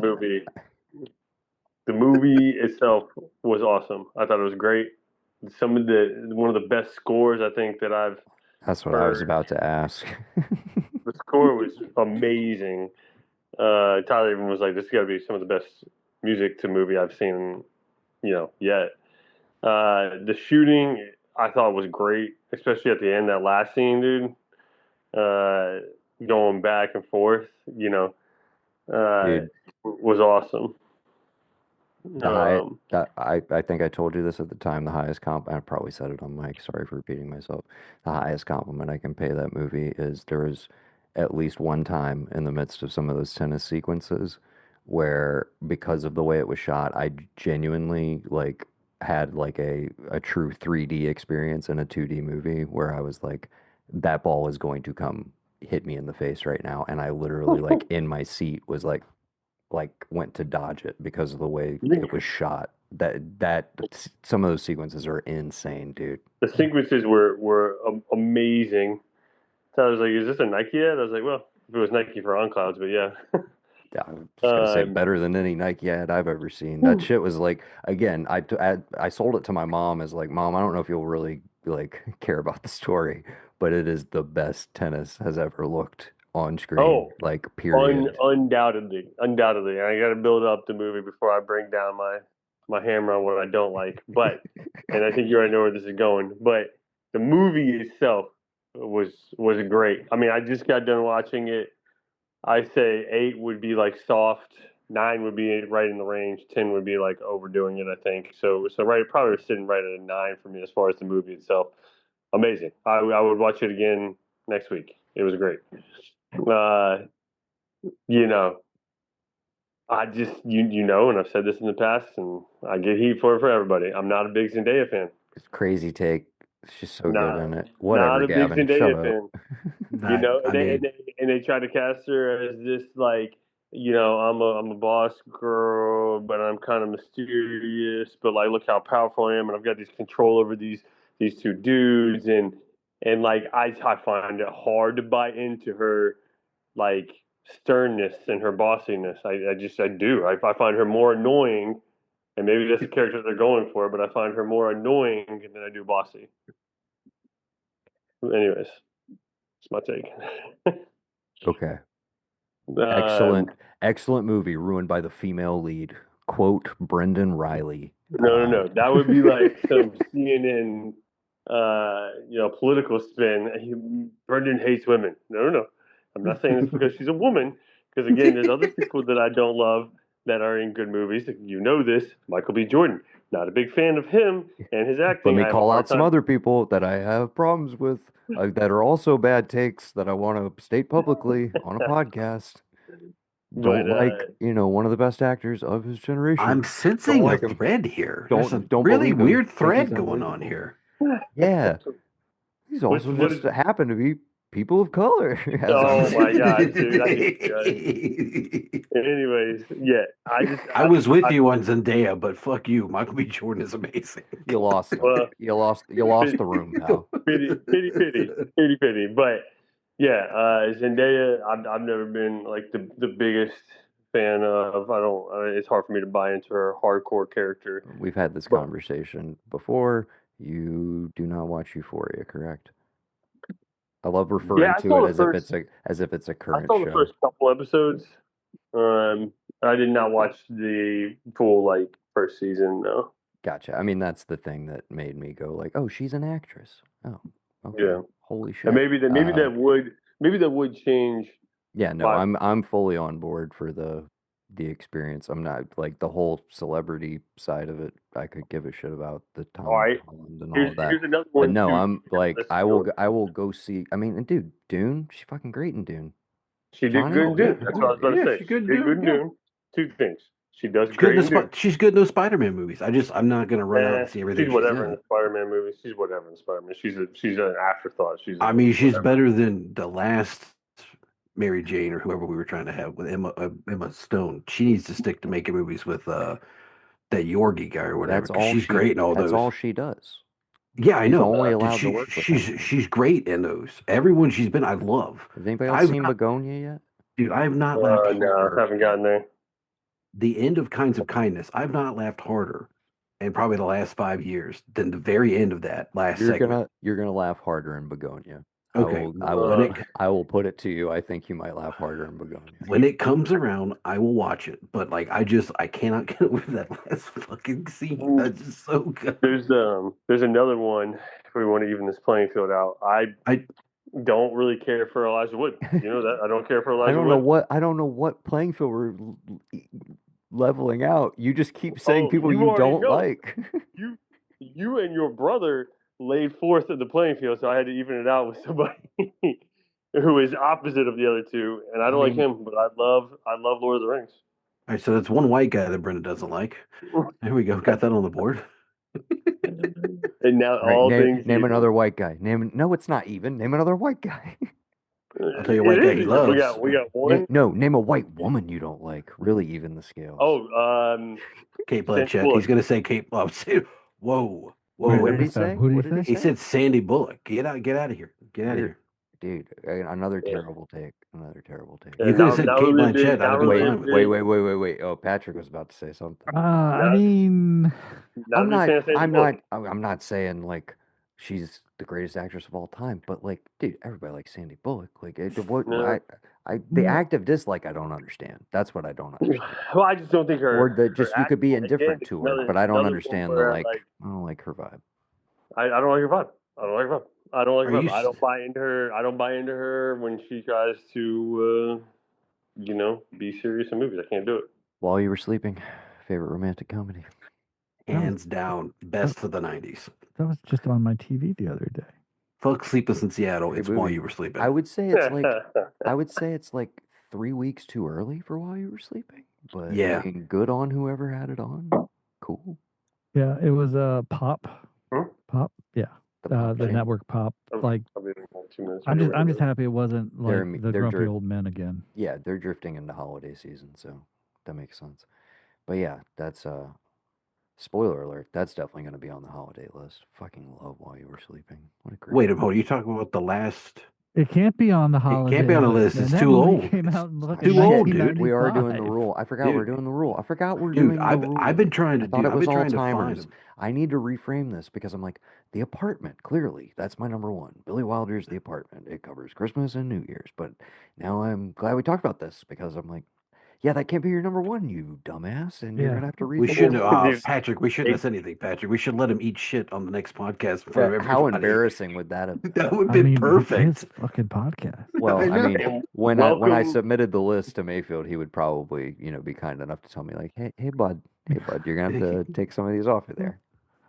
[SPEAKER 4] the movie itself was awesome. I thought it was great. One of the best scores I think that I've
[SPEAKER 1] that's what I was
[SPEAKER 4] heard.
[SPEAKER 1] about to ask.
[SPEAKER 4] The score was amazing. Tyler even was like, "This has got to be some of the best music to movie I've seen, yet." The shooting I thought was great, especially at the end, that last scene, dude. Uh, Going back and forth, uh,
[SPEAKER 1] Dude,
[SPEAKER 4] was awesome.
[SPEAKER 1] the high
[SPEAKER 4] Um,
[SPEAKER 1] that I think I told you this at the time, the highest comp I probably said it on mic, sorry for repeating myself. The highest compliment I can pay that movie is there was at least one time in the midst of some of those tennis sequences where because of the way it was shot, I genuinely like had like a true 3D experience in a 2D movie where I was like that ball is going to come hit me in the face right now, and I literally like in my seat was like went to dodge it because of the way it was shot. Some of those sequences are insane, dude.
[SPEAKER 4] the sequences were amazing. So I was like, "Is this a Nike ad?" I was like, "Well, if it was Nike for On Clouds, but yeah."
[SPEAKER 1] Yeah, I was gonna say
[SPEAKER 4] um,
[SPEAKER 1] better than any Nike ad I've ever seen. That shit was like again, I sold it to my mom as like, Mom, I don't know if you'll really like care about the story, but it is the best tennis has ever looked on screen,
[SPEAKER 4] oh,
[SPEAKER 1] like period.
[SPEAKER 4] undoubtedly. I got to build up the movie before I bring down my hammer on what I don't like. But, and I think you already know where this is going. But the movie itself was great. I mean, I just got done watching it. I say 8 would be like soft, 9 would be right in the range, 10 would be like overdoing it. I think so. Right, probably sitting right at a 9 for me as far as the movie itself. Amazing. I would watch it again next week. It was great. Uh, you know, I just and I've said this in the past, and I get heat for it for everybody. I'm not a big Zendaya fan.
[SPEAKER 1] It's crazy take. It's just so good
[SPEAKER 4] Nah,
[SPEAKER 1] in it.
[SPEAKER 4] not
[SPEAKER 1] Whatever,
[SPEAKER 4] a big
[SPEAKER 1] Gavin. Shut
[SPEAKER 4] Zendaya
[SPEAKER 1] up.
[SPEAKER 4] fan.
[SPEAKER 3] That I mean,
[SPEAKER 4] And they try to cast her as this like, I'm a boss girl, but I'm kind of mysterious. But like, look how powerful I am, and I've got this control over these two dudes, and like I find it hard to buy into her like sternness and her bossiness. I do. I find her more annoying, and maybe that's the character they're going for. But I find her more annoying than I do bossy. Anyways, it's my take.
[SPEAKER 1] Okay.
[SPEAKER 4] um,
[SPEAKER 1] Excellent, excellent movie ruined by the female lead. Quote Brendan Riley.
[SPEAKER 4] no. That would be like some CNN, political spin. Brendan hates women. No. I'm not saying this because she's a woman. Because again, there's other people that I don't love that are in good movies. You know this, Michael B. Jordan. Not a big fan of him and his
[SPEAKER 1] Let
[SPEAKER 4] acting.
[SPEAKER 1] me
[SPEAKER 4] I have a
[SPEAKER 1] call
[SPEAKER 4] hard
[SPEAKER 1] out some
[SPEAKER 4] time.
[SPEAKER 1] other people that I have problems with that are also bad takes that I want to state publicly on a podcast.
[SPEAKER 4] But
[SPEAKER 1] Don't like, one of the best actors of his
[SPEAKER 3] I'm
[SPEAKER 1] generation. Don't
[SPEAKER 3] sensing a
[SPEAKER 1] like him.
[SPEAKER 3] thread here. There's a
[SPEAKER 1] Don't
[SPEAKER 3] really
[SPEAKER 1] believe him.
[SPEAKER 3] weird
[SPEAKER 1] Think he's
[SPEAKER 3] thread going on
[SPEAKER 1] unbelievable.
[SPEAKER 3] here.
[SPEAKER 1] Yeah, he's
[SPEAKER 4] what's
[SPEAKER 1] also
[SPEAKER 4] what
[SPEAKER 1] just
[SPEAKER 4] is
[SPEAKER 1] happened to be people of color. Has
[SPEAKER 4] Oh
[SPEAKER 1] a-
[SPEAKER 4] my god, dude! I hate you guys. Anyways, yeah,
[SPEAKER 3] I was with you on Zendaya, but fuck you. Michael B. Jordan is amazing.
[SPEAKER 1] You lost him.
[SPEAKER 4] Well,
[SPEAKER 1] You lost the room, pal.
[SPEAKER 4] pity. But yeah, Zendaya, I've never been like the biggest fan of. I don't. It's hard for me to buy into her hardcore character.
[SPEAKER 1] We've had this
[SPEAKER 4] But
[SPEAKER 1] conversation before. You do not watch Euphoria, correct? I love
[SPEAKER 4] yeah,
[SPEAKER 1] referring
[SPEAKER 4] I
[SPEAKER 1] to
[SPEAKER 4] saw
[SPEAKER 1] it
[SPEAKER 4] the first.
[SPEAKER 1] as if it's a
[SPEAKER 4] I
[SPEAKER 1] current
[SPEAKER 4] saw the
[SPEAKER 1] show.
[SPEAKER 4] first couple episodes. I did not watch the full like first season. No.
[SPEAKER 1] Gotcha. I mean, that's the thing that made me go like, "Oh, she's an actress." Oh, okay.
[SPEAKER 4] Yeah,
[SPEAKER 1] Holy
[SPEAKER 4] and
[SPEAKER 1] shit.
[SPEAKER 4] maybe that would change
[SPEAKER 1] Yeah, no,
[SPEAKER 4] my.
[SPEAKER 1] I'm fully on board for the experience. I'm not like the whole celebrity side of it. I could give a shit about the
[SPEAKER 4] All
[SPEAKER 1] Tom
[SPEAKER 4] right,
[SPEAKER 1] Holland and all of that.
[SPEAKER 4] here's another
[SPEAKER 1] But
[SPEAKER 4] one
[SPEAKER 1] no,
[SPEAKER 4] too.
[SPEAKER 1] I'm like
[SPEAKER 4] Let's go.
[SPEAKER 1] I will go see. I mean, and dude, Dune, she's fucking great in Dune.
[SPEAKER 4] She did
[SPEAKER 1] Johnny,
[SPEAKER 4] good
[SPEAKER 3] Oh
[SPEAKER 4] in
[SPEAKER 3] yeah,
[SPEAKER 4] Dune. That's what I was about to
[SPEAKER 3] yeah,
[SPEAKER 4] say.
[SPEAKER 3] she's
[SPEAKER 4] She
[SPEAKER 3] good
[SPEAKER 4] did good
[SPEAKER 3] dude.
[SPEAKER 4] in
[SPEAKER 3] Yeah,
[SPEAKER 4] Dune. Two things. She does
[SPEAKER 3] she's good
[SPEAKER 4] great
[SPEAKER 3] in
[SPEAKER 4] in Dune.
[SPEAKER 3] she's good in those Spider-Man movies. I'm not gonna run out and see everything
[SPEAKER 4] She's
[SPEAKER 3] she's
[SPEAKER 4] whatever in
[SPEAKER 3] in.
[SPEAKER 4] the Spider-Man movie. She's whatever in the Spider-Man. She's an afterthought. She's
[SPEAKER 3] I mean, she's
[SPEAKER 4] whatever.
[SPEAKER 3] better than the last Mary Jane or whoever we were trying to have with Emma Stone. She needs to stick to making movies with that Yorgie guy or whatever because she's great in all
[SPEAKER 1] that's
[SPEAKER 3] those.
[SPEAKER 1] all she does.
[SPEAKER 3] Yeah, I
[SPEAKER 1] She's
[SPEAKER 3] know.
[SPEAKER 1] only
[SPEAKER 3] Dude,
[SPEAKER 1] allowed to work with him.
[SPEAKER 3] she's great in those. Everyone she's been, I love.
[SPEAKER 1] Has anybody else
[SPEAKER 3] I've
[SPEAKER 1] seen
[SPEAKER 3] not,
[SPEAKER 1] Begonia yet?
[SPEAKER 3] dude, I have not laughed
[SPEAKER 4] No, I
[SPEAKER 3] harder.
[SPEAKER 4] haven't gotten there.
[SPEAKER 3] The end of Kinds of Kindness. I've not laughed harder in probably the last 5 years than the very end of that last segment.
[SPEAKER 1] You're gonna laugh harder in Begonia.
[SPEAKER 3] Okay, when it
[SPEAKER 1] I will put it to you. I think you might laugh harder in Begonia.
[SPEAKER 3] when it comes around, I will watch it. But like, I cannot get over that last fucking scene. That's just so good.
[SPEAKER 4] There's another one if we want to even this playing field out.
[SPEAKER 3] I
[SPEAKER 4] Don't really care for Elijah Wood. You know that I don't care for Elijah Wood.
[SPEAKER 1] I don't know what playing field we're leveling out. You just keep saying
[SPEAKER 4] Oh,
[SPEAKER 1] people
[SPEAKER 4] you
[SPEAKER 1] you
[SPEAKER 4] already
[SPEAKER 1] don't
[SPEAKER 4] know.
[SPEAKER 1] like.
[SPEAKER 4] You and your brother laid fourth in the playing field, so I had to even it out with somebody who is opposite of the other two. And I don't like him, but I love Lord of the Rings.
[SPEAKER 3] all right, so that's one white guy that Brenda doesn't like. There we go. Got that on the board.
[SPEAKER 4] And now
[SPEAKER 1] Right,
[SPEAKER 4] all things
[SPEAKER 1] name
[SPEAKER 4] even.
[SPEAKER 1] another white guy. No, it's not even. Name another white guy.
[SPEAKER 3] I'll tell you a white guy he
[SPEAKER 4] even.
[SPEAKER 3] loves.
[SPEAKER 4] We got one.
[SPEAKER 1] Name a white woman you don't like. Really even the scales.
[SPEAKER 4] Oh,
[SPEAKER 3] Kate
[SPEAKER 4] Sandy
[SPEAKER 3] Blanchett.
[SPEAKER 4] Bullock.
[SPEAKER 3] He's gonna say Kate. Oh, whoa.
[SPEAKER 2] Wait,
[SPEAKER 1] What
[SPEAKER 2] I
[SPEAKER 1] did he
[SPEAKER 2] missed that.
[SPEAKER 1] say?
[SPEAKER 2] Who did
[SPEAKER 1] What
[SPEAKER 2] he
[SPEAKER 1] did
[SPEAKER 2] say?
[SPEAKER 3] He said Sandy Bullock. Get out of here. Get out of here.
[SPEAKER 1] Dude, another
[SPEAKER 4] Yeah.
[SPEAKER 1] terrible take. Another terrible take.
[SPEAKER 3] You could have said Kate Blanchett. I'd have been fine with it.
[SPEAKER 1] Wait. Oh, Patrick was about to say something.
[SPEAKER 2] I mean,
[SPEAKER 1] I'm not.
[SPEAKER 4] Bullock.
[SPEAKER 1] I'm not saying like she's the greatest actress of all time, but like, dude, everybody likes Sandy Bullock. Like,
[SPEAKER 4] No.
[SPEAKER 1] the
[SPEAKER 2] Yeah.
[SPEAKER 1] active dislike I don't understand. That's what I don't understand.
[SPEAKER 4] Well, I just don't think her.
[SPEAKER 1] Or that
[SPEAKER 4] her
[SPEAKER 1] just you could be
[SPEAKER 4] acting,
[SPEAKER 1] indifferent
[SPEAKER 4] again,
[SPEAKER 1] to her, but I don't
[SPEAKER 4] another one
[SPEAKER 1] understand the
[SPEAKER 4] where,
[SPEAKER 1] like. I don't like her vibe.
[SPEAKER 4] I don't like her vibe. I don't like her vibe. I don't like
[SPEAKER 3] Are
[SPEAKER 4] her
[SPEAKER 3] you
[SPEAKER 4] vibe. I don't buy into her. I don't buy into her when she tries to, be serious in movies. I can't do it.
[SPEAKER 1] While you were sleeping, favorite romantic comedy.
[SPEAKER 3] Hands down, best of the '90s.
[SPEAKER 2] that was just on my TV the other day.
[SPEAKER 3] Fuck Sleepless in Seattle.
[SPEAKER 1] Great
[SPEAKER 3] It's
[SPEAKER 1] movie.
[SPEAKER 3] while you were sleeping.
[SPEAKER 1] I would say it's like 3 weeks too early for while you were sleeping. But
[SPEAKER 3] Yeah.
[SPEAKER 1] I mean, good on whoever had it on. Cool.
[SPEAKER 2] Yeah, it was Pop.
[SPEAKER 4] Hmm?
[SPEAKER 2] Pop. Yeah,
[SPEAKER 1] The Pop
[SPEAKER 2] the
[SPEAKER 1] channel.
[SPEAKER 2] network Pop. Like,
[SPEAKER 4] I'll be in 2 minutes.
[SPEAKER 2] I'm just happy it wasn't like the
[SPEAKER 1] they're
[SPEAKER 2] grumpy old men again.
[SPEAKER 1] Yeah, they're drifting into holiday season, so that makes sense. But yeah, that's spoiler alert. That's definitely going to be on the holiday list. Fucking love While You Were Sleeping. What a great.
[SPEAKER 3] Wait a minute. Are you talking about the last?
[SPEAKER 2] It can't be on the holiday.
[SPEAKER 3] It can't be on the list.
[SPEAKER 2] man.
[SPEAKER 3] It's
[SPEAKER 2] That
[SPEAKER 3] too
[SPEAKER 2] movie
[SPEAKER 3] old.
[SPEAKER 2] Came out in fucking
[SPEAKER 3] too old, dude.
[SPEAKER 1] We are doing the
[SPEAKER 2] 1995.
[SPEAKER 1] rule. I forgot we're doing the rule. I forgot we're
[SPEAKER 3] Dude,
[SPEAKER 1] doing the rule.
[SPEAKER 3] I've been trying to
[SPEAKER 1] I thought
[SPEAKER 3] do.
[SPEAKER 1] it
[SPEAKER 3] I've
[SPEAKER 1] was
[SPEAKER 3] been
[SPEAKER 1] all
[SPEAKER 3] trying to find
[SPEAKER 1] timers.
[SPEAKER 3] them.
[SPEAKER 1] I need to reframe this because I'm like, The Apartment, clearly, that's my number one. Billy Wilder's The Apartment. It covers Christmas and New Year's. But now I'm glad we talked about this because I'm like, yeah, that can't be your number one, you dumbass. And you're
[SPEAKER 2] Yeah.
[SPEAKER 1] going to have to
[SPEAKER 3] We
[SPEAKER 1] reframe
[SPEAKER 3] shouldn't,
[SPEAKER 1] it.
[SPEAKER 3] Patrick. We shouldn't have said anything, Patrick. We should let him eat shit on the next podcast for everybody.
[SPEAKER 1] How embarrassing would that have been?
[SPEAKER 3] That would have been perfect.
[SPEAKER 2] His fucking podcast.
[SPEAKER 1] Well, I
[SPEAKER 3] know.
[SPEAKER 1] mean, when I submitted the list to Mayfield, he would probably, be kind enough to tell me like, hey bud, you're gonna have to take some of these off of there.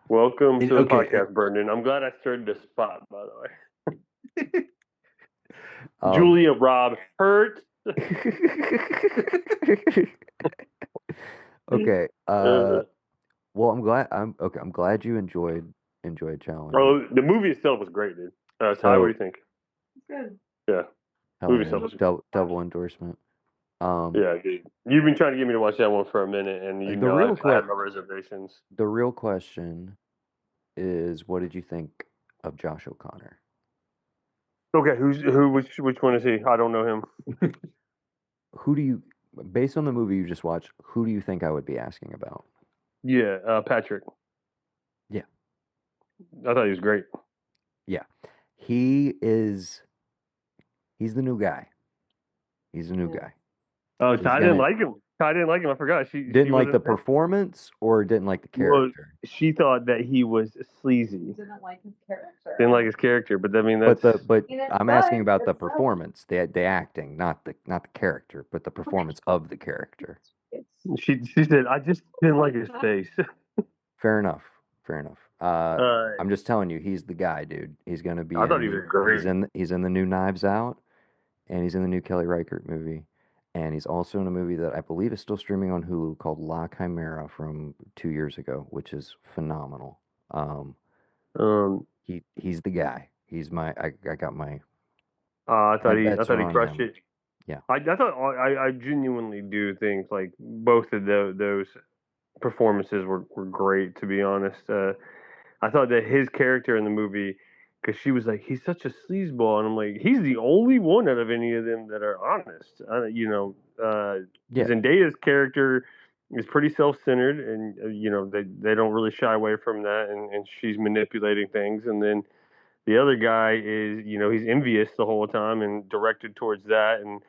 [SPEAKER 4] Welcome to the
[SPEAKER 3] Okay.
[SPEAKER 4] podcast, Brendan. I'm glad I started this spot, by the way. Julia Rob Hurt.
[SPEAKER 1] Okay. Well, I'm glad you enjoyed Challenge.
[SPEAKER 4] Oh, the movie itself was great, dude. Ty, what do you think?
[SPEAKER 5] Good.
[SPEAKER 4] Yeah.
[SPEAKER 1] Hell
[SPEAKER 4] Movie
[SPEAKER 1] yeah.
[SPEAKER 4] stuff was
[SPEAKER 1] Double endorsement.
[SPEAKER 4] Yeah, dude. You've been trying to get me to watch that one for a minute, and you
[SPEAKER 1] The
[SPEAKER 4] know
[SPEAKER 1] real
[SPEAKER 4] I had my reservations.
[SPEAKER 1] The real question is, what did you think of Josh O'Connor?
[SPEAKER 4] Okay, which one is he? I don't know him.
[SPEAKER 1] Who do you, based on the movie you just watched, who do you think I would be asking about?
[SPEAKER 4] Yeah, Patrick.
[SPEAKER 1] Yeah.
[SPEAKER 4] I thought he was great.
[SPEAKER 1] Yeah. He's the new guy. He's the new guy.
[SPEAKER 4] Oh,
[SPEAKER 1] He's
[SPEAKER 4] Ty didn't
[SPEAKER 1] gonna
[SPEAKER 4] like him. Ty didn't like him. I forgot. She
[SPEAKER 1] didn't like
[SPEAKER 4] wasn't
[SPEAKER 1] the
[SPEAKER 4] a fan.
[SPEAKER 1] performance or didn't like the
[SPEAKER 4] Well,
[SPEAKER 1] character.
[SPEAKER 4] she thought that he was sleazy.
[SPEAKER 5] Didn't like his character.
[SPEAKER 4] Didn't like his character, but I mean
[SPEAKER 1] But
[SPEAKER 4] that's
[SPEAKER 1] I'm asking about the performance, the acting, not the character, but the performance of the character.
[SPEAKER 4] she said I just didn't like his face.
[SPEAKER 1] Fair enough. Fair enough. I'm just telling you, he's the guy, dude. He's gonna be.
[SPEAKER 4] I thought he was great.
[SPEAKER 1] He's in the new Knives Out, and he's in the new Kelly Reichardt movie, and he's also in a movie that I believe is still streaming on Hulu called La Chimera from 2 years ago, which is phenomenal. He's the guy. He's my. I got my.
[SPEAKER 4] I thought
[SPEAKER 1] bets
[SPEAKER 4] he
[SPEAKER 1] are on
[SPEAKER 4] crushed
[SPEAKER 1] him.
[SPEAKER 4] it.
[SPEAKER 1] Yeah.
[SPEAKER 4] I genuinely do think like both of those performances were great. To be honest, I thought that his character in the movie, because she was like, he's such a sleazeball, and I'm like, he's the only one out of any of them that are honest.
[SPEAKER 1] Yeah.
[SPEAKER 4] Zendaya's character is pretty self-centered, and they don't really shy away from that, and she's manipulating things, and then the other guy is he's envious the whole time and directed towards that, and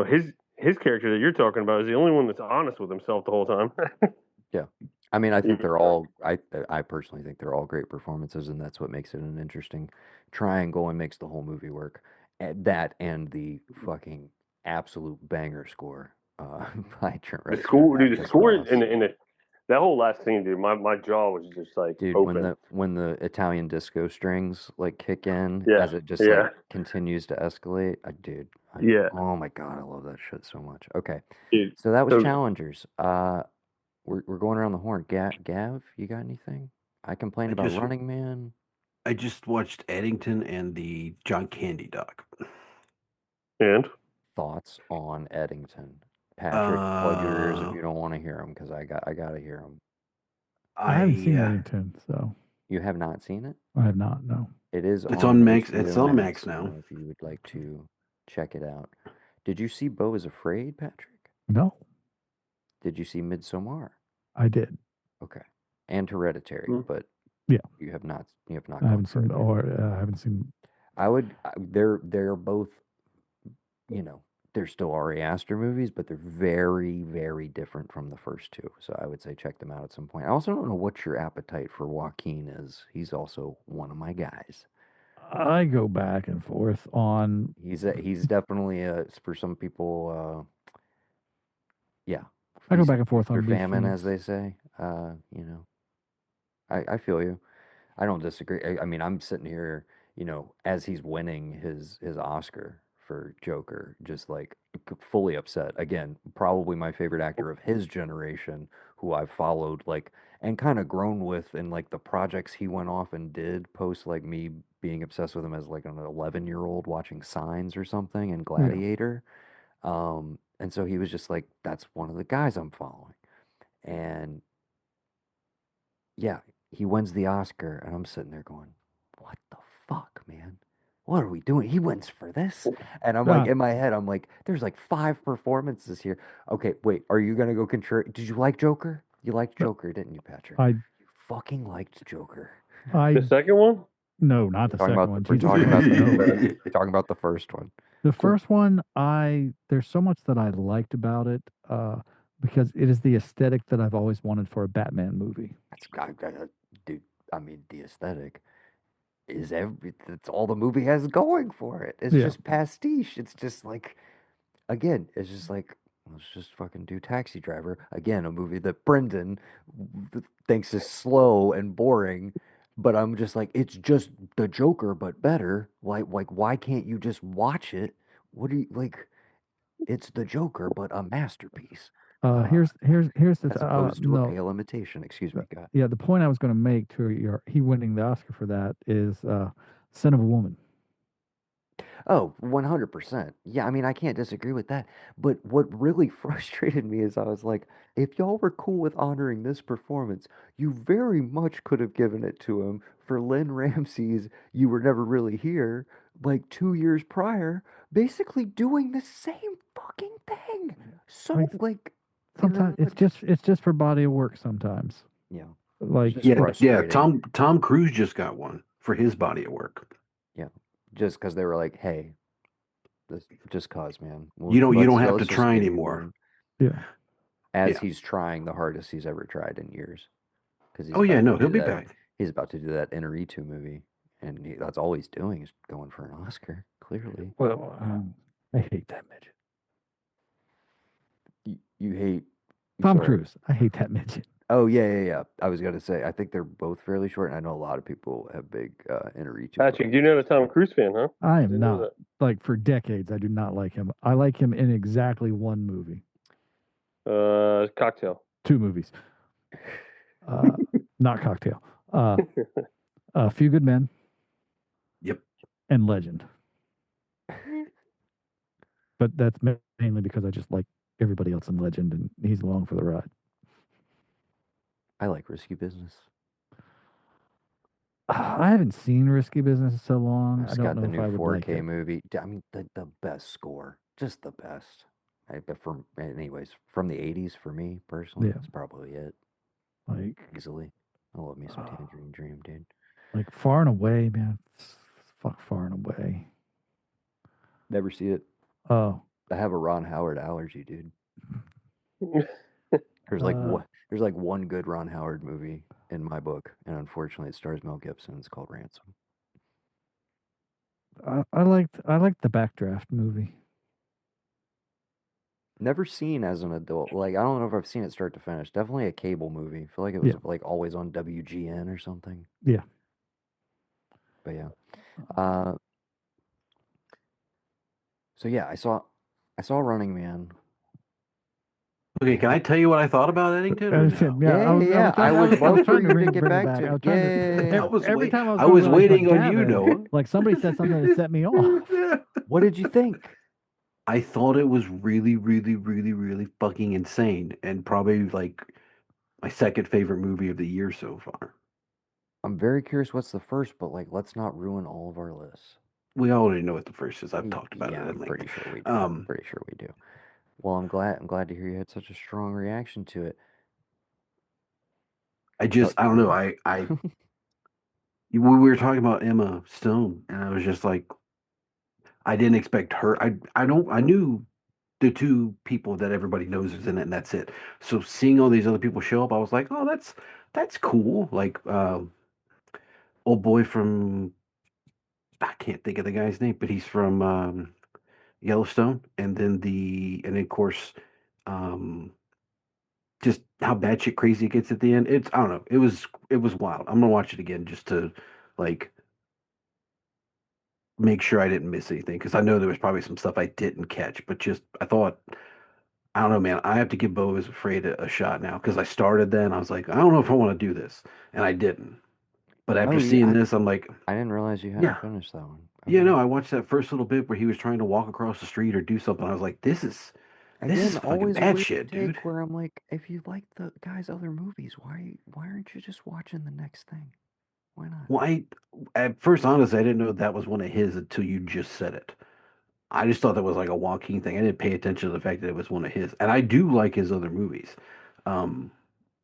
[SPEAKER 4] his character that you're talking about is the only one that's honest with himself the whole time.
[SPEAKER 1] Yeah. I mean, I think they're all. I personally think they're all great performances, and that's what makes it an interesting triangle and makes the whole movie work. That and the fucking absolute banger score by Trent
[SPEAKER 4] The
[SPEAKER 1] Reznor.
[SPEAKER 4] score,
[SPEAKER 1] and
[SPEAKER 4] dude. The
[SPEAKER 1] Atticus
[SPEAKER 4] score
[SPEAKER 1] Ross.
[SPEAKER 4] in that whole last scene, dude. My jaw was just like
[SPEAKER 1] Dude,
[SPEAKER 4] open.
[SPEAKER 1] when the Italian disco strings like kick in
[SPEAKER 4] Yeah,
[SPEAKER 1] as it just
[SPEAKER 4] yeah.
[SPEAKER 1] like continues to escalate,
[SPEAKER 4] Yeah.
[SPEAKER 1] Oh my God, I love that shit so much. Okay,
[SPEAKER 4] Dude,
[SPEAKER 1] so that was
[SPEAKER 4] so-
[SPEAKER 1] Challengers. We're going around the horn. Gav, you got anything? I complained about Running Man.
[SPEAKER 3] I just watched Eddington and the John Candy doc.
[SPEAKER 4] And
[SPEAKER 1] Thoughts on Eddington? Patrick, plug your ears if you don't want to hear them, because I gotta hear them.
[SPEAKER 2] I haven't seen Eddington, so
[SPEAKER 1] You have not seen it?
[SPEAKER 2] I have not. No.
[SPEAKER 1] It is.
[SPEAKER 3] It's on Max.
[SPEAKER 1] HBO
[SPEAKER 3] It's on Max now.
[SPEAKER 1] If you would like to check it out. Did you see Beau is Afraid, Patrick?
[SPEAKER 2] No,
[SPEAKER 1] Did you see Midsommar?
[SPEAKER 2] I did.
[SPEAKER 1] Okay, and Hereditary, but
[SPEAKER 2] Yeah.
[SPEAKER 1] you have not. You have not.
[SPEAKER 2] I haven't
[SPEAKER 1] gone
[SPEAKER 2] seen,
[SPEAKER 1] further.
[SPEAKER 2] or I haven't seen.
[SPEAKER 1] They're both. They're still Ari Aster movies, but they're very, very different from the first two. So I would say check them out at some point. I also don't know what your appetite for Joaquin is. He's also one of my guys.
[SPEAKER 2] I go back and forth on.
[SPEAKER 1] He's definitely for some people. Yeah.
[SPEAKER 2] I go back and forth on
[SPEAKER 1] Through
[SPEAKER 2] big
[SPEAKER 1] famine,
[SPEAKER 2] films.
[SPEAKER 1] as they say. I feel you. I don't disagree. I mean, I'm sitting here, as he's winning his Oscar for Joker, just like fully upset. Again, probably my favorite actor of his generation, who I've followed like and kind of grown with in like the projects he went off and did post like me being obsessed with him as like an 11-year-old watching Signs or something and Gladiator. And so he was just like, that's one of the guys I'm following. And yeah, he wins the Oscar, and I'm sitting there going, what the fuck, man? What are we doing? He wins for this? And I'm like, in my head, I'm like, there's like 5 performances here. Okay, wait, are you going to go contrary? Did you like Joker? You liked Joker, didn't you, Patrick? You fucking liked Joker.
[SPEAKER 4] The second one?
[SPEAKER 2] No, not the second one.
[SPEAKER 1] We're talking about we're talking about the first one.
[SPEAKER 2] The first one, there's so much that I liked about it because it is the aesthetic that I've always wanted for a Batman movie.
[SPEAKER 1] Dude, I mean, the aesthetic is that's all the movie has going for it. It's just pastiche. It's just like, again, it's just like, let's just fucking do Taxi Driver. Again, a movie that Brendan thinks is slow and boring. But I'm just like, it's just the Joker, but better. Like, why can't you just watch it? What do you like? It's the Joker, but a masterpiece.
[SPEAKER 2] Here's the
[SPEAKER 1] as opposed to a pale imitation. Excuse me, God.
[SPEAKER 2] Yeah, the point I was going to make to he winning the Oscar for that is Son of a Woman.
[SPEAKER 1] Oh, 100%. Yeah, I mean, I can't disagree with that. But what really frustrated me is I was like, if y'all were cool with honoring this performance, you very much could have given it to him for Lynn Ramsey's You Were Never Really Here, like 2 years prior, basically doing the same fucking thing. So,
[SPEAKER 2] Like,
[SPEAKER 1] in a
[SPEAKER 2] sometimes
[SPEAKER 1] nutshell.
[SPEAKER 2] it's just for body of work sometimes.
[SPEAKER 1] Yeah,
[SPEAKER 2] Like
[SPEAKER 1] just
[SPEAKER 3] Yeah, yeah.
[SPEAKER 1] frustrating.
[SPEAKER 3] Tom Cruise just got one for his body of work.
[SPEAKER 1] Yeah, just because they were like, hey, this just cause, man.
[SPEAKER 3] You don't have to
[SPEAKER 1] Let's just
[SPEAKER 3] try
[SPEAKER 1] give you
[SPEAKER 3] anymore.
[SPEAKER 1] one.
[SPEAKER 2] yeah.
[SPEAKER 1] As
[SPEAKER 3] Yeah.
[SPEAKER 1] he's trying the hardest he's ever tried in years, because he's
[SPEAKER 3] Oh yeah,
[SPEAKER 1] about to
[SPEAKER 3] no, he'll
[SPEAKER 1] do
[SPEAKER 3] be
[SPEAKER 1] that.
[SPEAKER 3] back.
[SPEAKER 1] He's about to do that Inaritu movie, and that's all he's doing is going for an Oscar. Clearly,
[SPEAKER 2] Well, I hate that midget.
[SPEAKER 1] you hate.
[SPEAKER 2] Tom
[SPEAKER 1] Sorry.
[SPEAKER 2] Cruise. I hate that midget.
[SPEAKER 1] Oh yeah. I was gonna say I think they're both fairly short, and I know a lot of people have big Inaritu.
[SPEAKER 4] Patrick, you're not a Tom Cruise fan, huh?
[SPEAKER 2] I am
[SPEAKER 4] Didn't know
[SPEAKER 2] not. Like for decades, I do not like him. I like him in exactly one movie,
[SPEAKER 4] that. Cocktail.
[SPEAKER 2] 2 movies. Not Cocktail. A Few Good Men
[SPEAKER 3] Yep.
[SPEAKER 2] and Legend. But that's mainly because I just like everybody else in Legend, and he's along for the ride.
[SPEAKER 1] I like Risky Business.
[SPEAKER 2] I haven't seen Risky Business in so long.
[SPEAKER 1] It's
[SPEAKER 2] I don't
[SPEAKER 1] got
[SPEAKER 2] know
[SPEAKER 1] the
[SPEAKER 2] if
[SPEAKER 1] new
[SPEAKER 2] I would like
[SPEAKER 1] 4K
[SPEAKER 2] it.
[SPEAKER 1] movie. I mean, the best score, just the best. Anyways, from the '80s for me personally,
[SPEAKER 2] Yeah.
[SPEAKER 1] that's probably it.
[SPEAKER 2] Like,
[SPEAKER 1] Easily, I love me some Tangerine Dream, dude.
[SPEAKER 2] like Far and Away, man. Fuck Far and Away.
[SPEAKER 1] Never see it.
[SPEAKER 2] Oh,
[SPEAKER 1] I have a Ron Howard allergy, dude. There's like
[SPEAKER 2] Uh,
[SPEAKER 1] there's like one good Ron Howard movie in my book, and unfortunately, it stars Mel Gibson. It's called Ransom.
[SPEAKER 2] I liked the Backdraft movie.
[SPEAKER 1] Never seen as an adult. Like I don't know if I've seen it start to finish. Definitely a cable movie. I feel like it was
[SPEAKER 2] Yeah.
[SPEAKER 1] like always on WGN or something.
[SPEAKER 2] Yeah.
[SPEAKER 1] But yeah. Uh, so yeah, I saw Running Man.
[SPEAKER 3] Okay, can I tell you what I thought about Eddington or no?
[SPEAKER 1] Yeah. I would
[SPEAKER 2] I was
[SPEAKER 1] love for
[SPEAKER 2] trying to
[SPEAKER 1] you to get
[SPEAKER 2] bring it
[SPEAKER 1] back
[SPEAKER 2] back.
[SPEAKER 1] to
[SPEAKER 2] I was
[SPEAKER 1] it.
[SPEAKER 2] trying
[SPEAKER 1] Yeah.
[SPEAKER 2] to. Every time I was
[SPEAKER 3] I
[SPEAKER 2] going
[SPEAKER 3] was
[SPEAKER 2] to like
[SPEAKER 3] waiting on you,
[SPEAKER 2] Gavin,
[SPEAKER 3] Noah.
[SPEAKER 2] like somebody said something that set me off.
[SPEAKER 1] What did you think?
[SPEAKER 3] I thought it was really, really, really, really fucking insane, and probably like my second favorite movie of the year so far.
[SPEAKER 1] I'm very curious what's the first, but like let's not ruin all of our lists.
[SPEAKER 3] We already know what the first is. I've talked about it
[SPEAKER 1] Yeah,
[SPEAKER 3] at
[SPEAKER 1] I'm
[SPEAKER 3] length.
[SPEAKER 1] pretty sure we do. Pretty sure we do. Well, I'm glad to hear you had such a strong reaction to it.
[SPEAKER 3] I don't know. We were talking about Emma Stone, and I was just like, I didn't expect her. I knew the 2 people that everybody knows is in it, and that's it. So seeing all these other people show up, I was like, oh, that's cool. Like old boy from I can't think of the guy's name, but he's from Yellowstone, and then of course, um, just how batshit crazy it gets at the end. It's I don't know. It was wild. I'm gonna watch it again just to like make sure I didn't miss anything because I know there was probably some stuff I didn't catch, but just I thought I don't know, man. I have to give Beau is Afraid a shot now because I started then. I was like, I don't know if I want to do this, and I didn't. But after
[SPEAKER 1] Oh yeah,
[SPEAKER 3] seeing this, I'm like,
[SPEAKER 1] I didn't realize you
[SPEAKER 3] yeah,
[SPEAKER 1] hadn't finished that one.
[SPEAKER 3] yeah.
[SPEAKER 1] Okay.
[SPEAKER 3] No, I watched that first little bit where he was trying to walk across the street or do something. I was like, this
[SPEAKER 1] Again,
[SPEAKER 3] is fucking
[SPEAKER 1] always a
[SPEAKER 3] bad
[SPEAKER 1] weird
[SPEAKER 3] shit, dude.
[SPEAKER 1] take where I'm like, if you like the guy's other movies, why aren't you just watching the next thing? Why not?
[SPEAKER 3] Well, at first, honestly, I didn't know that was one of his until you just said it. I just thought that was like a Joaquin thing. I didn't pay attention to the fact that it was one of his, and I do like his other movies. Um,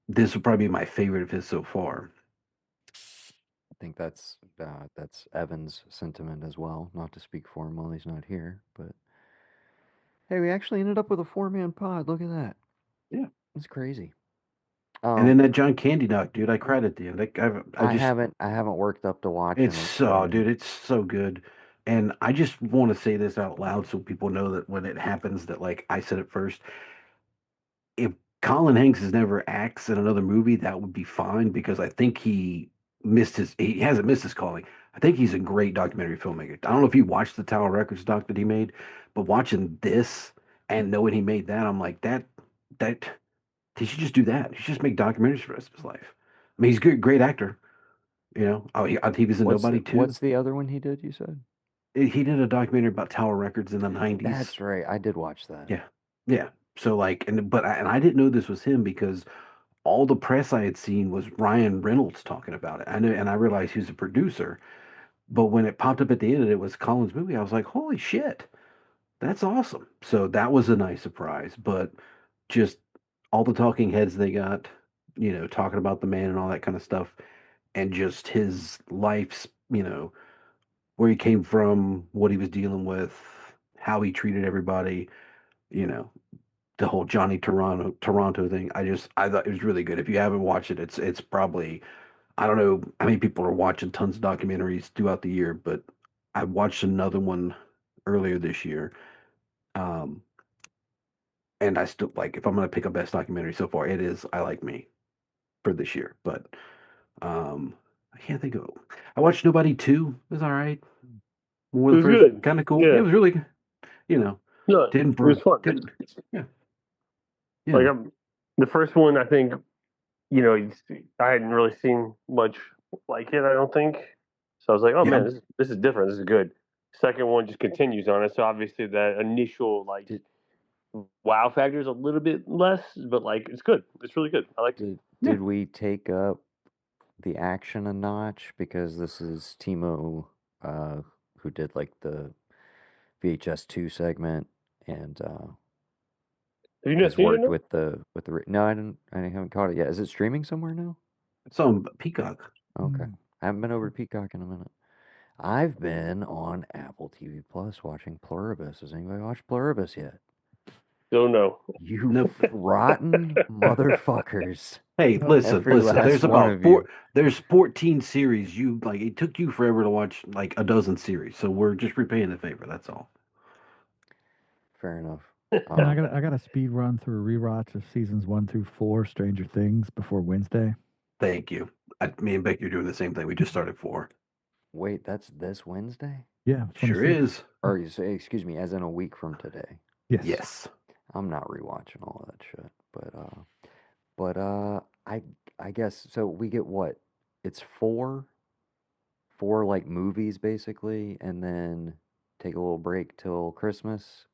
[SPEAKER 3] this would probably be my favorite of his so far.
[SPEAKER 1] I think that's Evan's sentiment as well. Not to speak for him while he's not here, but hey, we actually ended up with a 4-man pod. Look at that.
[SPEAKER 3] Yeah.
[SPEAKER 1] It's crazy.
[SPEAKER 3] And then that John Candy doc, dude, I cried at the end.
[SPEAKER 1] I haven't worked up to watching
[SPEAKER 3] It's
[SPEAKER 1] it.
[SPEAKER 3] so, dude, it's so good. And I just want to say this out loud so people know that when it happens, that like I said it first. If Colin Hanks has never acts in another movie, that would be fine because I think he hasn't missed his calling. I think he's a great documentary filmmaker. I don't know if you watched the Tower Records doc that he made, but watching this and knowing he made that, I'm like that he should just do that. He should just make documentaries for the rest of his life. I mean, he's a great actor. You know, I think he was in Nobody too.
[SPEAKER 1] What's the other one he did? You said
[SPEAKER 3] He did a documentary about Tower Records in the 90s.
[SPEAKER 1] That's right. I did watch that.
[SPEAKER 3] Yeah. Yeah. So like, and I didn't know this was him because all the press I had seen was Ryan Reynolds talking about it. I knew, and I realized he was a producer. But when it popped up at the end and it was Colin's movie, I was like, holy shit, that's awesome. So that was a nice surprise. But just all the talking heads they got, talking about the man and all that kind of stuff, and just his life's, where he came from, what he was dealing with, how he treated everybody, you know, the whole Johnny Toronto thing. I thought it was really good. If you haven't watched it, it's probably, I don't know how many people are watching tons of documentaries throughout the year, but I watched another one earlier this year. Um, and I still like, if I'm going to pick a best documentary so far, it is I Like Me for this year. But I can't think of it. I watched Nobody 2. It was all right. More
[SPEAKER 4] It
[SPEAKER 3] the
[SPEAKER 4] was
[SPEAKER 3] first,
[SPEAKER 4] good.
[SPEAKER 3] kind of cool. It
[SPEAKER 4] Yeah.
[SPEAKER 3] was really, you know,
[SPEAKER 4] No, it
[SPEAKER 3] didn't
[SPEAKER 4] was fun.
[SPEAKER 3] didn't yeah
[SPEAKER 4] Like
[SPEAKER 3] yeah
[SPEAKER 4] the first one, I think, I hadn't really seen much like it. I don't think. So I was like, oh
[SPEAKER 3] yeah.
[SPEAKER 4] man, this is different. This is good. Second one just continues on it. So obviously that initial like
[SPEAKER 1] Did
[SPEAKER 4] wow factor is a little bit less, but like it's good. It's really good. I liked it.
[SPEAKER 3] Yeah.
[SPEAKER 1] did we take up the action a notch because this is Timo, uh, who did like the VHS 2 segment and
[SPEAKER 4] Have you not
[SPEAKER 1] has
[SPEAKER 4] seen it?
[SPEAKER 1] worked
[SPEAKER 4] No.
[SPEAKER 1] with the. No, I haven't caught it yet. Is it streaming somewhere now?
[SPEAKER 3] It's on Peacock.
[SPEAKER 1] Okay,
[SPEAKER 2] Mm.
[SPEAKER 1] I haven't been over to Peacock in a minute. I've been on Apple TV Plus watching Pluribus. Has anybody watched Pluribus yet?
[SPEAKER 4] Don't know.
[SPEAKER 1] You
[SPEAKER 3] Nope.
[SPEAKER 1] rotten motherfuckers!
[SPEAKER 3] Hey,
[SPEAKER 2] No.
[SPEAKER 3] listen,
[SPEAKER 1] Every
[SPEAKER 3] listen.
[SPEAKER 1] last one of you.
[SPEAKER 3] There's 14 series. You like it took you forever to watch like a dozen series. So we're just repaying the favor. That's all.
[SPEAKER 1] Fair enough.
[SPEAKER 2] And I got a speed run through rewatch of seasons 1 through 4 Stranger Things before Wednesday.
[SPEAKER 3] Thank you. Me and Becky are doing the same thing. We just started 4.
[SPEAKER 1] Wait, that's this Wednesday?
[SPEAKER 2] Yeah,
[SPEAKER 3] Sure
[SPEAKER 2] 26th.
[SPEAKER 3] is.
[SPEAKER 1] Or you say, excuse me, as in a week from today.
[SPEAKER 2] Yes.
[SPEAKER 3] Yes.
[SPEAKER 1] I'm not rewatching all of that shit, but I guess so. We get what? It's four like movies basically, and then take a little break till Christmas,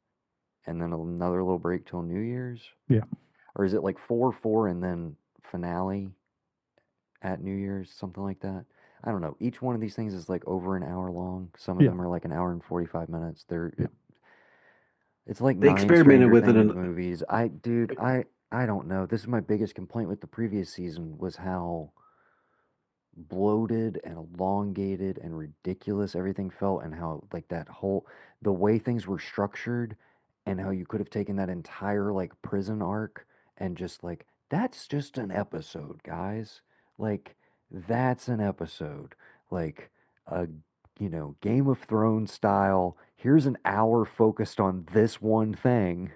[SPEAKER 1] and then another little break till New Year's.
[SPEAKER 2] Yeah.
[SPEAKER 1] Or is it like four, and then finale at New Year's, something like that? I don't know. Each one of these things is like over an hour long. Some of
[SPEAKER 2] Yeah.
[SPEAKER 1] them are like an hour and 45 minutes.
[SPEAKER 2] Yeah.
[SPEAKER 1] It's like
[SPEAKER 3] They
[SPEAKER 1] 9
[SPEAKER 3] experimented
[SPEAKER 1] Stranger
[SPEAKER 3] with it
[SPEAKER 1] Things
[SPEAKER 3] in
[SPEAKER 1] movies. Dude, I don't know. This is my biggest complaint with the previous season was how bloated and elongated and ridiculous everything felt, and how like the way things were structured, and how you could have taken that entire like prison arc and just like that's just an episode, guys. Like that's an episode. Like a Game of Thrones style. Here's an hour focused on this one thing.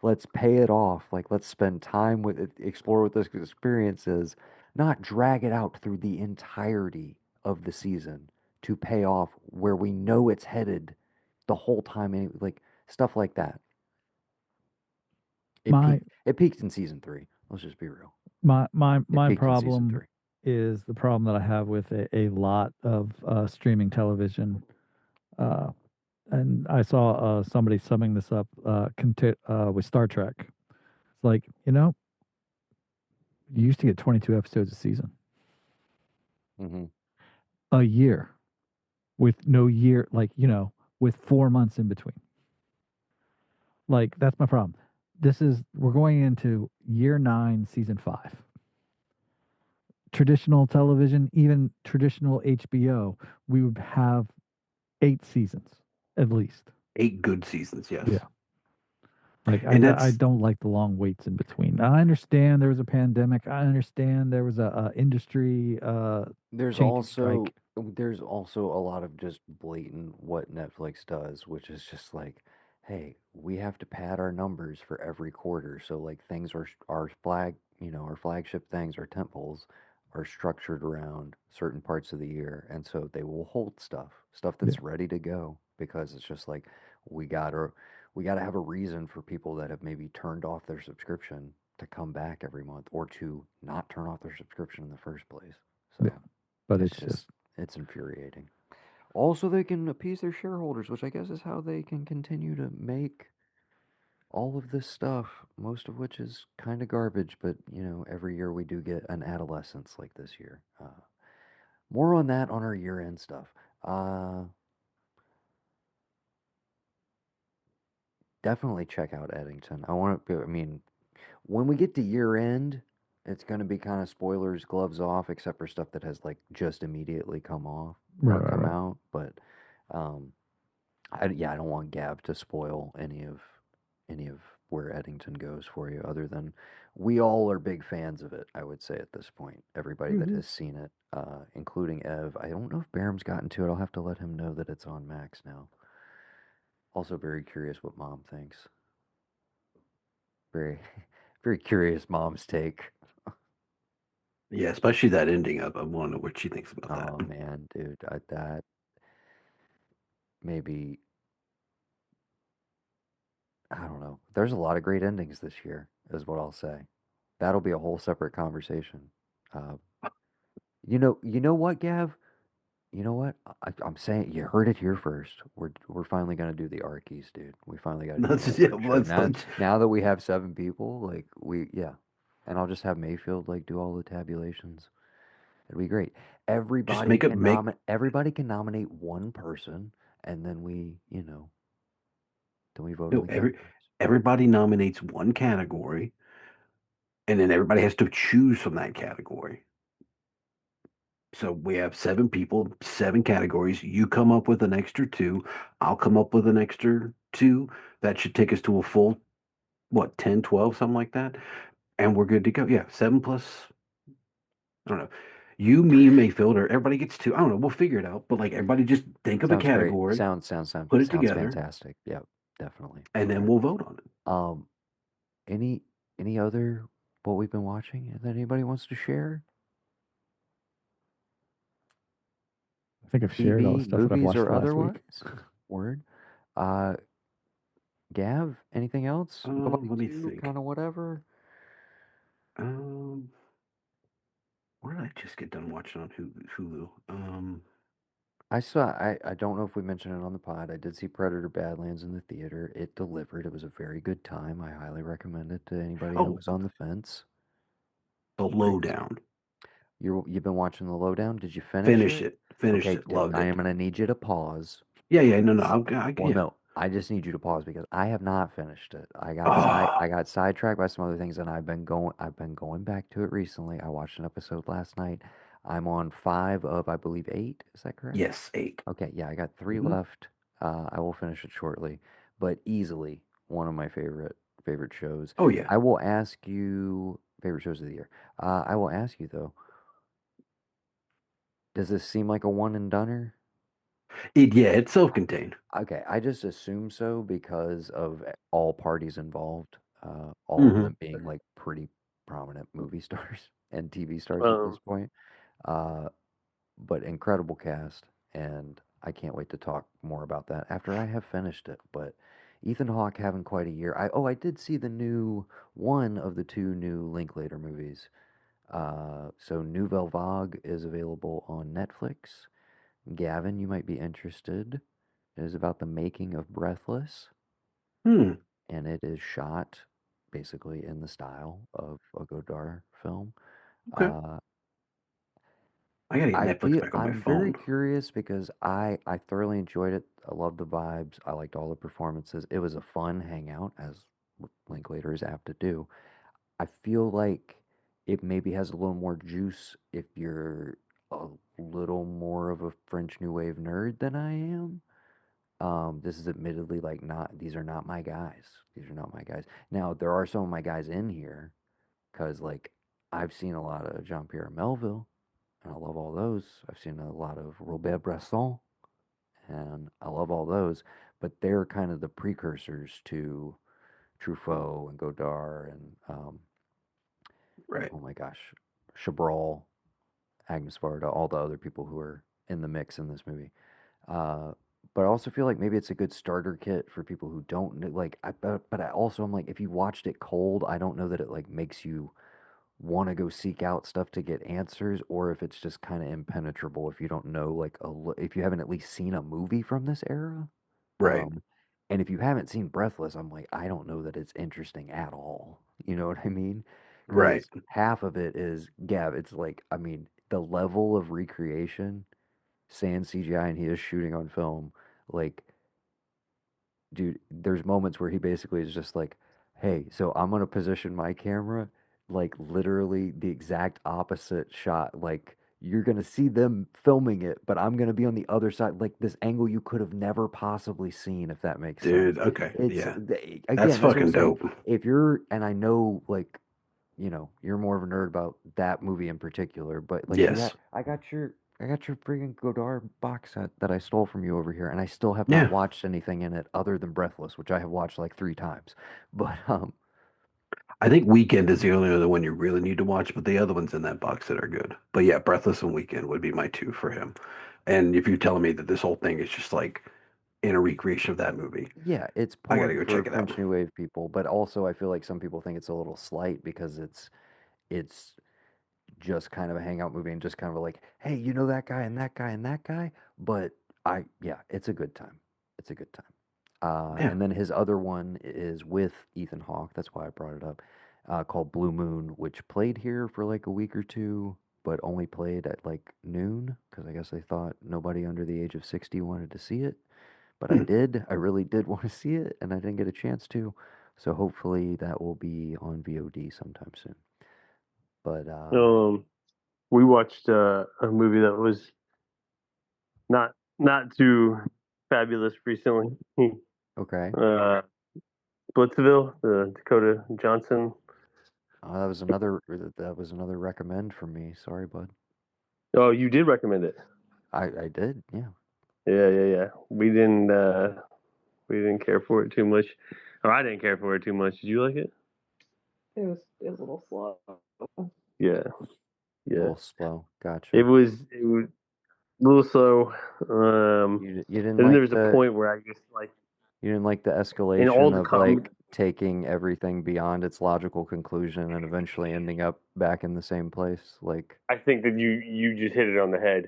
[SPEAKER 1] Let's pay it off. Like let's spend time with it, explore what this experience is, not drag it out through the entirety of the season to pay off where we know it's headed the whole time. Like stuff like that. It
[SPEAKER 2] My
[SPEAKER 1] peaked. It peaked in season 3. Let's just be real. It
[SPEAKER 2] my
[SPEAKER 1] peaked in season
[SPEAKER 2] problem
[SPEAKER 1] 3.
[SPEAKER 2] is the problem that I have with a lot of streaming television. Uh, and I saw somebody summing this up with Star Trek. It's like, you used to get 22 episodes a season,
[SPEAKER 1] Mm-hmm.
[SPEAKER 2] a year, with no year, like, with 4 months in between. Like, that's my problem. We're going into year 9, season 5. Traditional television, even traditional HBO, we would have 8 seasons at least.
[SPEAKER 3] 8 good seasons. Yes.
[SPEAKER 2] Yeah. Like,
[SPEAKER 3] And
[SPEAKER 2] I
[SPEAKER 3] that's
[SPEAKER 2] don't like the long waits in between. I understand there was a pandemic. I understand there was a industry
[SPEAKER 1] There's
[SPEAKER 2] change
[SPEAKER 1] also
[SPEAKER 2] strike.
[SPEAKER 1] there's also a lot of just blatant what Netflix does, which is just like, hey, we have to pad our numbers for every quarter. So like things are our flagship things, our tentpoles are structured around certain parts of the year, and so they will hold stuff
[SPEAKER 2] Yeah.
[SPEAKER 1] that's ready to go because it's just like we gotta we gotta have a reason for people that have maybe turned off their subscription to come back every month or to not turn off their subscription in the first place.
[SPEAKER 2] Yeah.
[SPEAKER 1] So
[SPEAKER 2] But
[SPEAKER 1] it's
[SPEAKER 2] it's just
[SPEAKER 1] just it's infuriating. Also, they can appease their shareholders, which I guess is how they can continue to make all of this stuff, most of which is kind of garbage, but every year we do get an adolescence like this year. More on that on our year end stuff. Definitely check out Eddington. I mean, when we get to year end, it's going to be kind of spoilers, gloves off, except for stuff that has like just immediately come off
[SPEAKER 2] Right,
[SPEAKER 1] or
[SPEAKER 2] right,
[SPEAKER 1] come
[SPEAKER 2] right.
[SPEAKER 1] out. But um, I don't want Gav to spoil any of where Eddington goes for you, other than we all are big fans of it, I would say at this point. Everybody that
[SPEAKER 3] Hmm.
[SPEAKER 1] has seen it, including Ev. I don't know if Baram's gotten to it. I'll have to let him know that it's on Max now. Also very curious what mom thinks. Very very curious mom's take.
[SPEAKER 3] Yeah, especially that ending. I want to know what she thinks about
[SPEAKER 1] Oh
[SPEAKER 3] that.
[SPEAKER 1] man, dude, that maybe I don't know. There's a lot of great endings this year, is what I'll say. That'll be a whole separate conversation. Uh, you know what, Gav? You know what? I'm saying you heard it here first. We're finally gonna do the Arkies, dude. We finally got to do
[SPEAKER 3] Let's
[SPEAKER 1] that
[SPEAKER 3] yeah,
[SPEAKER 1] for sure.
[SPEAKER 3] let's
[SPEAKER 1] Now that we have 7 people, like yeah, and I'll just have Mayfield like do all the tabulations. It'd be great.
[SPEAKER 3] just make
[SPEAKER 1] Everybody can nominate one person, and then we vote in
[SPEAKER 3] no
[SPEAKER 1] the
[SPEAKER 3] every
[SPEAKER 1] categories.
[SPEAKER 3] everybody nominates one category, and then everybody has to choose from that category. So we have 7 people, 7 categories. You come up with an extra two. I'll come up with an extra two. That should take us to a full, what, 10, 12, something like that. And we're good to go. Yeah, 7 plus, I don't know. You, me, Mayfield, or everybody gets two. I don't know. We'll figure it out. But like everybody just think of a
[SPEAKER 1] Sounds great.
[SPEAKER 3] category, put it
[SPEAKER 1] Sounds
[SPEAKER 3] together,
[SPEAKER 1] fantastic. Yep, definitely.
[SPEAKER 3] and then
[SPEAKER 1] Okay.
[SPEAKER 3] we'll vote on it.
[SPEAKER 1] Um, any any other what we've been watching that anybody wants to share?
[SPEAKER 2] I think I've shared all the
[SPEAKER 1] TV,
[SPEAKER 2] stuff that I've
[SPEAKER 1] movies,
[SPEAKER 2] watched
[SPEAKER 1] or
[SPEAKER 2] the last week.
[SPEAKER 1] otherwise? Word. Uh, Gav, anything else? Nobody
[SPEAKER 3] Let me
[SPEAKER 1] too,
[SPEAKER 3] think.
[SPEAKER 1] kind of whatever.
[SPEAKER 3] Um, where did I just get done watching on Hulu?
[SPEAKER 1] I don't know if we mentioned it on the pod. I did see Predator Badlands in the theater. It delivered. It was a very good time. I highly recommend it to anybody that
[SPEAKER 3] Oh,
[SPEAKER 1] was on the fence.
[SPEAKER 3] The
[SPEAKER 1] Great.
[SPEAKER 3] Lowdown.
[SPEAKER 1] You've been watching The Lowdown? Did you finish
[SPEAKER 3] Finish
[SPEAKER 1] it?
[SPEAKER 3] it. Finished
[SPEAKER 1] Okay,
[SPEAKER 3] it. Loved
[SPEAKER 1] I
[SPEAKER 3] it.
[SPEAKER 1] am gonna need you to pause.
[SPEAKER 3] Yeah, yeah. No, no.
[SPEAKER 1] Well,
[SPEAKER 3] Yeah.
[SPEAKER 1] no, I just need you to pause because I have not finished it. I
[SPEAKER 3] Oh,
[SPEAKER 1] got sidetracked by some other things, and I've been going back to it recently. I watched an episode last night. I'm on 5 of, I believe, 8. Is that correct?
[SPEAKER 3] yes, 8.
[SPEAKER 1] Okay, yeah, I got 3
[SPEAKER 3] Hmm.
[SPEAKER 1] left. I will finish it shortly, but easily one of my favorite shows.
[SPEAKER 3] Oh, yeah.
[SPEAKER 1] I will ask you favorite shows of the year. I will ask you though, does this seem like a one and doneer?
[SPEAKER 3] Yeah, it's self-contained.
[SPEAKER 1] Okay, I just assume so because of all parties involved, all of
[SPEAKER 3] Hmm.
[SPEAKER 1] them being like pretty prominent movie stars and TV stars at this
[SPEAKER 4] Um,
[SPEAKER 1] point. Uh, but incredible cast, and I can't wait to talk more about that after I have finished it. But Ethan Hawke having quite a year. I did see the new one of the 2 new Linklater movies. So Nouvelle Vague is available on Netflix. Gavin, you might be interested. It is about the making of Breathless,
[SPEAKER 3] Hmm.
[SPEAKER 1] and it is shot basically in the style of a Godard film.
[SPEAKER 3] Okay.
[SPEAKER 1] Uh,
[SPEAKER 3] I gotta get Netflix back on my
[SPEAKER 1] I'm very
[SPEAKER 3] phone.
[SPEAKER 1] curious because I thoroughly enjoyed it. I loved the vibes. I liked all the performances. It was a fun hangout, as Linklater is apt to do. I feel like it maybe has a little more juice if you're a little more of a French New Wave nerd than I am. This is admittedly like not, these are not my guys. These are not my guys. Now, there are some of my guys in here because like I've seen a lot of Jean-Pierre Melville and I love all those. I've seen a lot of Robert Bresson and I love all those, but they're kind of the precursors to Truffaut and Godard and
[SPEAKER 3] Right.
[SPEAKER 1] oh my gosh, Chabrol, Agnes Varda, all the other people who are in the mix in this movie. Uh, but I also feel like maybe it's a good starter kit for people who don't know, like. But I also am like, if you watched it cold, I don't know that it like makes you want to go seek out stuff to get answers, or if it's just kind of impenetrable if you don't know, like, if you haven't at least seen a movie from this era.
[SPEAKER 3] Right.
[SPEAKER 1] Um, and if you haven't seen Breathless, I'm like, I don't know that it's interesting at all. You know what I mean?
[SPEAKER 3] Right.
[SPEAKER 1] Because half of it is, Gav, it's like, I mean, the level of recreation, sans CGI, and he is shooting on film, like, dude, there's moments where he basically is just like, hey, so I'm gonna position my camera like literally the exact opposite shot. Like you're gonna see them filming it, but I'm gonna be on the other side, like this angle you could have never possibly seen, if that makes
[SPEAKER 3] Dude,
[SPEAKER 1] sense.
[SPEAKER 3] okay.
[SPEAKER 1] It's
[SPEAKER 3] Yeah. That's
[SPEAKER 1] again, that's what I'm
[SPEAKER 3] fucking
[SPEAKER 1] saying.
[SPEAKER 3] dope.
[SPEAKER 1] If you're, and I know like you're more of a nerd about that movie in particular, but like
[SPEAKER 3] Yes.
[SPEAKER 1] I got your freaking Godard box set that I stole from you over here, and I still have not
[SPEAKER 3] Yeah.
[SPEAKER 1] watched anything in it other than Breathless, which I have watched like 3 times. But
[SPEAKER 3] I think Weekend is the only other one you really need to watch, but the other ones in that box set are good. But yeah, Breathless and Weekend would be my two for him. And if you're telling me that this whole thing is just like in a recreation of that movie,
[SPEAKER 1] yeah, it's
[SPEAKER 3] I gotta
[SPEAKER 1] porn
[SPEAKER 3] go
[SPEAKER 1] for
[SPEAKER 3] check it out.
[SPEAKER 1] French New Wave people, but also I feel like some people think it's a little slight because it's just kind of a hangout movie and just kind of like, hey, you know that guy and that guy and that guy. But yeah, it's a good time. It's a good time.
[SPEAKER 3] Yeah.
[SPEAKER 1] And then his other one is with Ethan Hawke. That's why I brought it up. Called Blue Moon, which played here for like a week or two, but only played at like noon because I guess they thought nobody under the age of 60 wanted to see it. But I
[SPEAKER 3] Hmm.
[SPEAKER 1] did. I really did want to see it, and I didn't get a chance to. So hopefully that will be on VOD sometime soon. But
[SPEAKER 4] We watched a movie that was not too fabulous recently.
[SPEAKER 1] okay.
[SPEAKER 4] uh, Blitzville, the Dakota Johnson.
[SPEAKER 1] That was another recommend from me. Sorry, bud.
[SPEAKER 4] Oh, you did recommend it.
[SPEAKER 1] I did. Yeah.
[SPEAKER 4] Yeah. We didn't care for it too much. Or I didn't care for it too much. Did you like it?
[SPEAKER 5] It was a little slow.
[SPEAKER 4] Yeah,
[SPEAKER 1] A
[SPEAKER 4] yeah.
[SPEAKER 1] little slow.
[SPEAKER 4] It
[SPEAKER 1] Gotcha.
[SPEAKER 4] was a little slow.
[SPEAKER 1] You didn't
[SPEAKER 4] And then there
[SPEAKER 1] like
[SPEAKER 4] was a point where I just like
[SPEAKER 1] you didn't like the
[SPEAKER 4] in all
[SPEAKER 1] escalation
[SPEAKER 4] the
[SPEAKER 1] of like
[SPEAKER 4] com.
[SPEAKER 1] taking everything beyond its logical conclusion and eventually ending up back in the same place. Like
[SPEAKER 4] I think that you just hit it on the head.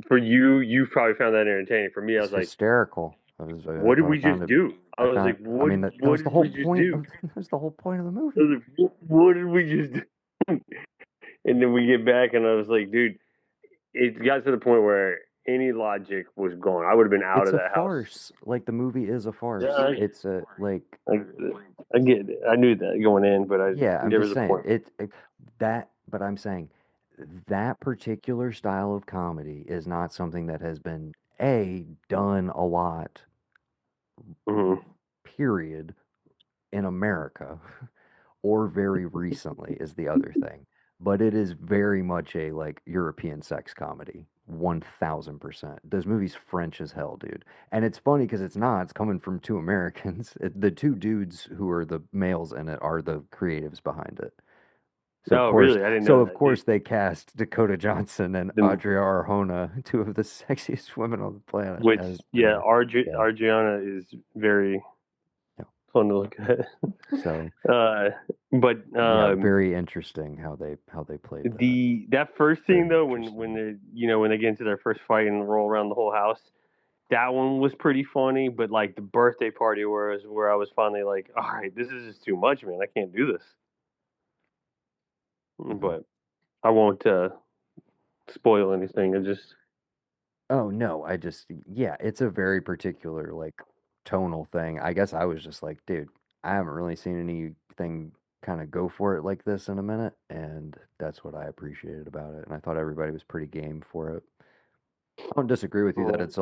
[SPEAKER 4] For you, you probably found that entertaining. For me, I
[SPEAKER 1] it's
[SPEAKER 4] was like,
[SPEAKER 1] hysterical.
[SPEAKER 4] what did
[SPEAKER 1] I
[SPEAKER 4] we
[SPEAKER 1] found
[SPEAKER 4] just
[SPEAKER 1] it.
[SPEAKER 4] do? I
[SPEAKER 1] I
[SPEAKER 4] was
[SPEAKER 1] found.
[SPEAKER 4] like,
[SPEAKER 1] I mean that
[SPEAKER 4] what
[SPEAKER 1] was the
[SPEAKER 4] did
[SPEAKER 1] whole
[SPEAKER 4] we just
[SPEAKER 1] point
[SPEAKER 4] do?
[SPEAKER 1] of that was the whole point of the
[SPEAKER 4] I
[SPEAKER 1] movie.
[SPEAKER 4] was like, what did we just do? And then we get back, and I was like, dude, it got to the point where any logic was gone. I would have been out
[SPEAKER 1] It's
[SPEAKER 4] of
[SPEAKER 1] a
[SPEAKER 4] that house.
[SPEAKER 1] farce. Like the movie is a
[SPEAKER 4] Yeah,
[SPEAKER 1] farce. It's a like
[SPEAKER 4] I get it. I knew that going in, but
[SPEAKER 1] yeah, I'm
[SPEAKER 4] there
[SPEAKER 1] just
[SPEAKER 4] was a
[SPEAKER 1] saying
[SPEAKER 4] point.
[SPEAKER 1] that, but I'm saying that particular style of comedy is not something that has been done a lot,
[SPEAKER 4] Hmm.
[SPEAKER 1] period, in America, or very recently is the other thing. But it is very much a like European sex comedy, 1000%. This movie's French as hell, dude. And it's funny because it's not. It's coming from two Americans. The two dudes who are the males in it are the creatives behind it.
[SPEAKER 4] Oh, really? I didn't know
[SPEAKER 1] Of
[SPEAKER 4] that, dude.
[SPEAKER 1] course, they cast Dakota Johnson and
[SPEAKER 4] The,
[SPEAKER 1] Adria Arjona, two of the sexiest women on the planet,
[SPEAKER 4] which,
[SPEAKER 1] as
[SPEAKER 4] yeah,
[SPEAKER 1] yeah,
[SPEAKER 4] Argiana is very
[SPEAKER 1] yeah.
[SPEAKER 4] fun to look at.
[SPEAKER 1] So
[SPEAKER 4] uh, but
[SPEAKER 1] yeah, very interesting how they played that.
[SPEAKER 4] that first scene
[SPEAKER 1] Very
[SPEAKER 4] though, when
[SPEAKER 1] interesting.
[SPEAKER 4] they when they get into their first fight and roll around the whole house, that one was pretty funny. But like the birthday party where I was finally like, all right, this is just too much, man. I can't do this.
[SPEAKER 1] Mhm.
[SPEAKER 4] But I won't spoil anything. I just
[SPEAKER 1] Oh no, yeah, it's a very particular like tonal thing. I guess I was just like, dude, I haven't really seen anything kind of go for it like this in a minute, and that's what I appreciated about it. And I thought everybody was pretty game for it. I don't disagree with you that it's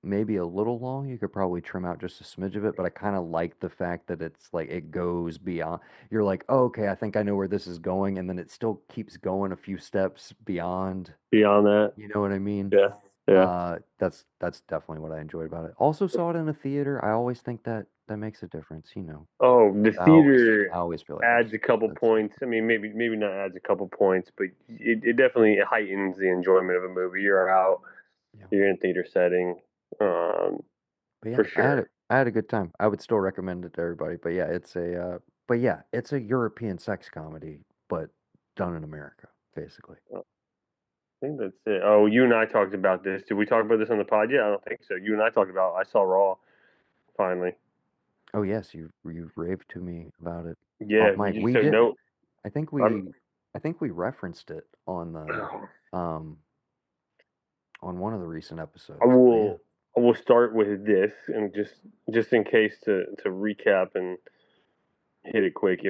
[SPEAKER 1] maybe a little long. You could probably trim out just a smidge of it, but I kind of like the fact that it's like it goes beyond. You're like, oh, okay, I think I know where this is going, and then it still keeps going a few steps beyond.
[SPEAKER 4] beyond that,
[SPEAKER 1] You know what I mean?
[SPEAKER 4] yeah, yeah.
[SPEAKER 1] That's definitely what I enjoyed about it. Also saw it in a theater. I always think that that makes a difference, you know.
[SPEAKER 4] Oh, the
[SPEAKER 1] I
[SPEAKER 4] theater
[SPEAKER 1] always feel like
[SPEAKER 4] adds a couple
[SPEAKER 1] that's
[SPEAKER 4] points. I mean, maybe not adds a couple points, but it definitely heightens the enjoyment of a movie. You're out,
[SPEAKER 1] yeah.
[SPEAKER 4] you're in a theater setting,
[SPEAKER 1] But yeah,
[SPEAKER 4] for sure.
[SPEAKER 1] I had a good time. I would still recommend it to everybody. But yeah, it's a European sex comedy, but done in America, basically.
[SPEAKER 4] I think that's it. Oh, you and I talked about this. Did we talk about this on the pod yet? I don't think so. You and I talked about I saw Raw finally.
[SPEAKER 1] Oh yes, you raved to me about it
[SPEAKER 4] Yeah,
[SPEAKER 1] off mic.
[SPEAKER 4] you just
[SPEAKER 1] We
[SPEAKER 4] said
[SPEAKER 1] did.
[SPEAKER 4] no.
[SPEAKER 1] I think
[SPEAKER 4] I'm,
[SPEAKER 1] we referenced it on the on one of the recent
[SPEAKER 4] I
[SPEAKER 1] episodes. But yeah,
[SPEAKER 4] will I will start with this and just in case to recap and hit it quick.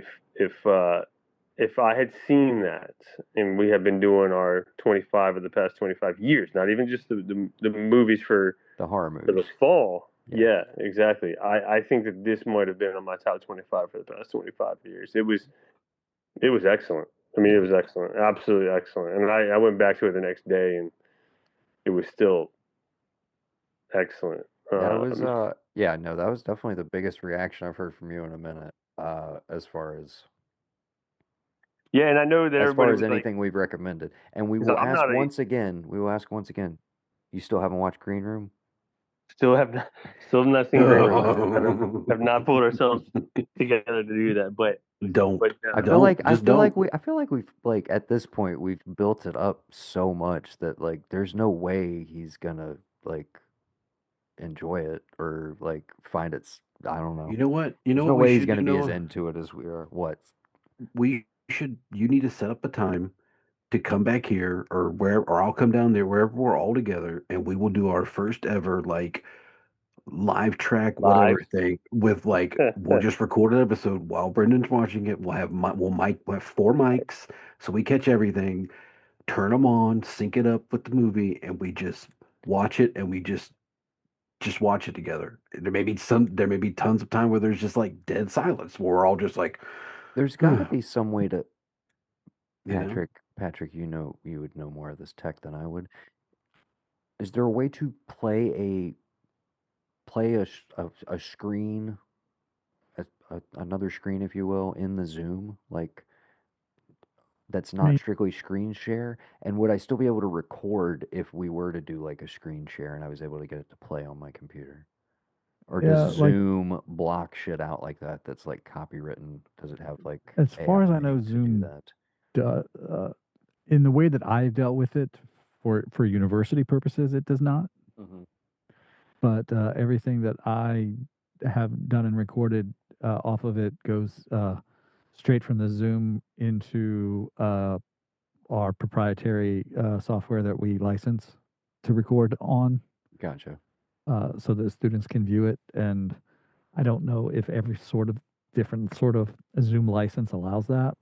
[SPEAKER 4] If I had seen that, and we have been doing our 25 of the past 25 years, not even just the movies for
[SPEAKER 1] the horror
[SPEAKER 4] the
[SPEAKER 1] movies.
[SPEAKER 4] fall.
[SPEAKER 1] Yeah.
[SPEAKER 4] Yeah, exactly. I think that this might have been on my top 25 for the past 25 years. It was excellent. I mean,
[SPEAKER 1] Yeah.
[SPEAKER 4] it was excellent, absolutely excellent. And I went back to it the next day, and it was still excellent.
[SPEAKER 1] That was yeah, no, that was definitely the biggest reaction I've heard from you in a minute. As far
[SPEAKER 4] Yeah, and I know that everybody
[SPEAKER 1] as
[SPEAKER 4] was like,
[SPEAKER 1] anything we've recommended. And we
[SPEAKER 4] because
[SPEAKER 1] will
[SPEAKER 4] I'm
[SPEAKER 1] ask
[SPEAKER 4] not a
[SPEAKER 1] once again, you still haven't watched Green Room?
[SPEAKER 4] still have not seen Green Room. Have not pulled ourselves together to do that,
[SPEAKER 3] Don't.
[SPEAKER 4] but
[SPEAKER 3] Just don't.
[SPEAKER 1] I feel like we've like at this point we've built it up so much that like there's no way he's gonna like enjoy it or like find I don't know.
[SPEAKER 3] You know what? You
[SPEAKER 1] There's
[SPEAKER 3] know
[SPEAKER 1] no
[SPEAKER 3] what we
[SPEAKER 1] way he's
[SPEAKER 3] should do,
[SPEAKER 1] gonna be as
[SPEAKER 3] Noah?
[SPEAKER 1] into it as we are. What?
[SPEAKER 3] You need to set up a time to come back here or where, or I'll come down there wherever we're all together, and we will do our first ever like live track whatever
[SPEAKER 4] live.
[SPEAKER 3] thing with like we'll just record an episode while Brendan's watching it. We'll have 4 mics so we catch everything, turn them on, sync it up with the movie, and we just watch it, and we just watch it together. There may be tons of time where there's just like dead silence where we're all just like,
[SPEAKER 1] There's got to
[SPEAKER 3] you
[SPEAKER 1] be some way to
[SPEAKER 3] know.
[SPEAKER 1] Patrick, you would know more of this tech than I would. Is there a way to play a screen, another screen, if you will, in the Zoom, like that's
[SPEAKER 2] I
[SPEAKER 1] not
[SPEAKER 2] mean,
[SPEAKER 1] strictly screen share? And would I still be able to record if we were to do like a screen share and I was able to get it to play on my computer? Or does
[SPEAKER 2] yeah, like
[SPEAKER 1] Zoom block shit out like that? That's like copywritten. Does it have like
[SPEAKER 2] as far as I
[SPEAKER 1] AI
[SPEAKER 2] know,
[SPEAKER 1] to do
[SPEAKER 2] Zoom,
[SPEAKER 1] that?
[SPEAKER 2] in the way that I've dealt with it for university purposes, it does not.
[SPEAKER 1] Mm-hmm.
[SPEAKER 2] But everything that I have done and recorded off of it goes straight from the Zoom into our proprietary software that we license to record on,
[SPEAKER 1] Gotcha.
[SPEAKER 2] so that students can view it. And I don't know if every sort of different sort of Zoom license allows that.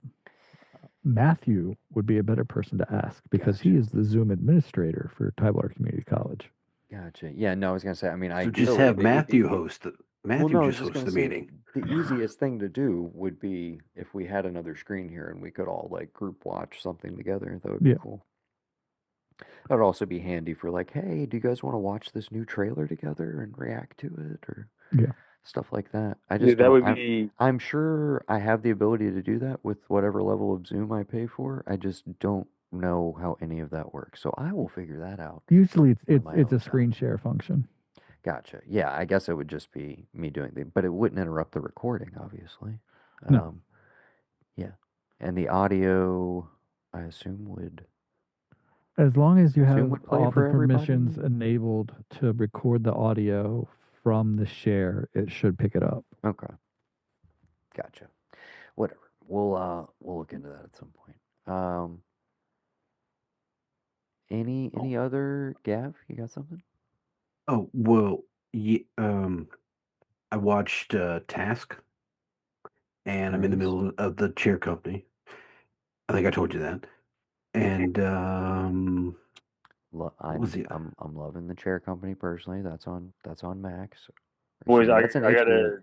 [SPEAKER 2] Matthew would be a better person to ask because he
[SPEAKER 1] Gotcha.
[SPEAKER 2] is the Zoom administrator for Tidewater Community College.
[SPEAKER 1] Gotcha. Yeah, no, I was gonna say, I mean,
[SPEAKER 3] So just have Matthew host the
[SPEAKER 1] well,
[SPEAKER 3] Matthew
[SPEAKER 1] no, I was
[SPEAKER 3] just
[SPEAKER 1] just
[SPEAKER 3] host
[SPEAKER 1] gonna
[SPEAKER 3] the
[SPEAKER 1] say
[SPEAKER 3] meeting.
[SPEAKER 1] the easiest thing to do would be if we had another screen here and we could all like group watch something together. That would be
[SPEAKER 2] Yeah.
[SPEAKER 1] cool. That would also be handy for like, hey, do you guys want to watch this new trailer together and react to it or
[SPEAKER 2] Yeah.
[SPEAKER 1] stuff like that? I
[SPEAKER 4] Yeah,
[SPEAKER 1] just
[SPEAKER 4] that
[SPEAKER 1] don't.
[SPEAKER 4] would be
[SPEAKER 1] I'm sure I have the ability to do that with whatever level of Zoom I pay for. I just don't know how any of that works. So I will figure that out
[SPEAKER 2] Usually
[SPEAKER 1] on my
[SPEAKER 2] it's
[SPEAKER 1] own
[SPEAKER 2] a screen
[SPEAKER 1] time.
[SPEAKER 2] share function.
[SPEAKER 1] Gotcha. Yeah, I guess it would just be me doing but it wouldn't interrupt the recording, obviously.
[SPEAKER 2] No.
[SPEAKER 1] Yeah. And the audio, I assume
[SPEAKER 2] As long as you have
[SPEAKER 1] would play
[SPEAKER 2] all the
[SPEAKER 1] for
[SPEAKER 2] permissions
[SPEAKER 1] everybody.
[SPEAKER 2] enabled to record the audio from the share, it should pick it up.
[SPEAKER 1] Okay. Gotcha. Whatever. We'll look into that at some point. Any other Gav? You got something?
[SPEAKER 3] Oh well, yeah, I watched Task, and I'm in the
[SPEAKER 1] Nice.
[SPEAKER 3] middle of the chair company. I think I told you that. And what was it?
[SPEAKER 1] I'm loving the chair company personally. That's on Max.
[SPEAKER 4] boys.
[SPEAKER 1] Excuse me. That's an HBO.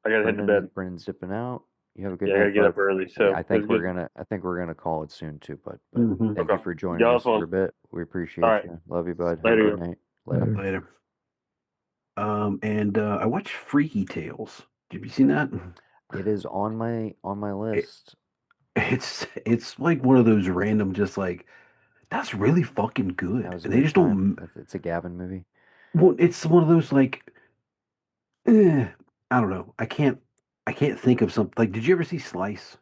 [SPEAKER 4] I gotta head to bed.
[SPEAKER 1] Brendan's zipping out. You have a good
[SPEAKER 4] Yeah, I gotta
[SPEAKER 1] night,
[SPEAKER 4] get up
[SPEAKER 1] bud.
[SPEAKER 4] early.
[SPEAKER 1] Yeah,
[SPEAKER 4] So it was good.
[SPEAKER 1] I think we're gonna call it soon too, bud. But
[SPEAKER 3] Mhm.
[SPEAKER 1] thank you
[SPEAKER 4] Okay,
[SPEAKER 1] for joining
[SPEAKER 4] y'all
[SPEAKER 1] us
[SPEAKER 4] have fun.
[SPEAKER 1] for a bit. We
[SPEAKER 4] All
[SPEAKER 1] appreciate
[SPEAKER 4] right,
[SPEAKER 1] you. Love you, bud. Have a
[SPEAKER 4] later.
[SPEAKER 1] good night.
[SPEAKER 2] Later.
[SPEAKER 1] Later.
[SPEAKER 3] Later. And I watched Freaky Tales. Have you seen that?
[SPEAKER 1] It is on my list.
[SPEAKER 3] It's like one of those random, just like that's really fucking good,
[SPEAKER 1] That was a
[SPEAKER 3] and they
[SPEAKER 1] good
[SPEAKER 3] just
[SPEAKER 1] time.
[SPEAKER 3] don't.
[SPEAKER 1] It's a Gavin movie.
[SPEAKER 3] Well, it's one of those like, eh, I don't know. I can't think of something. Like, did you ever see Slice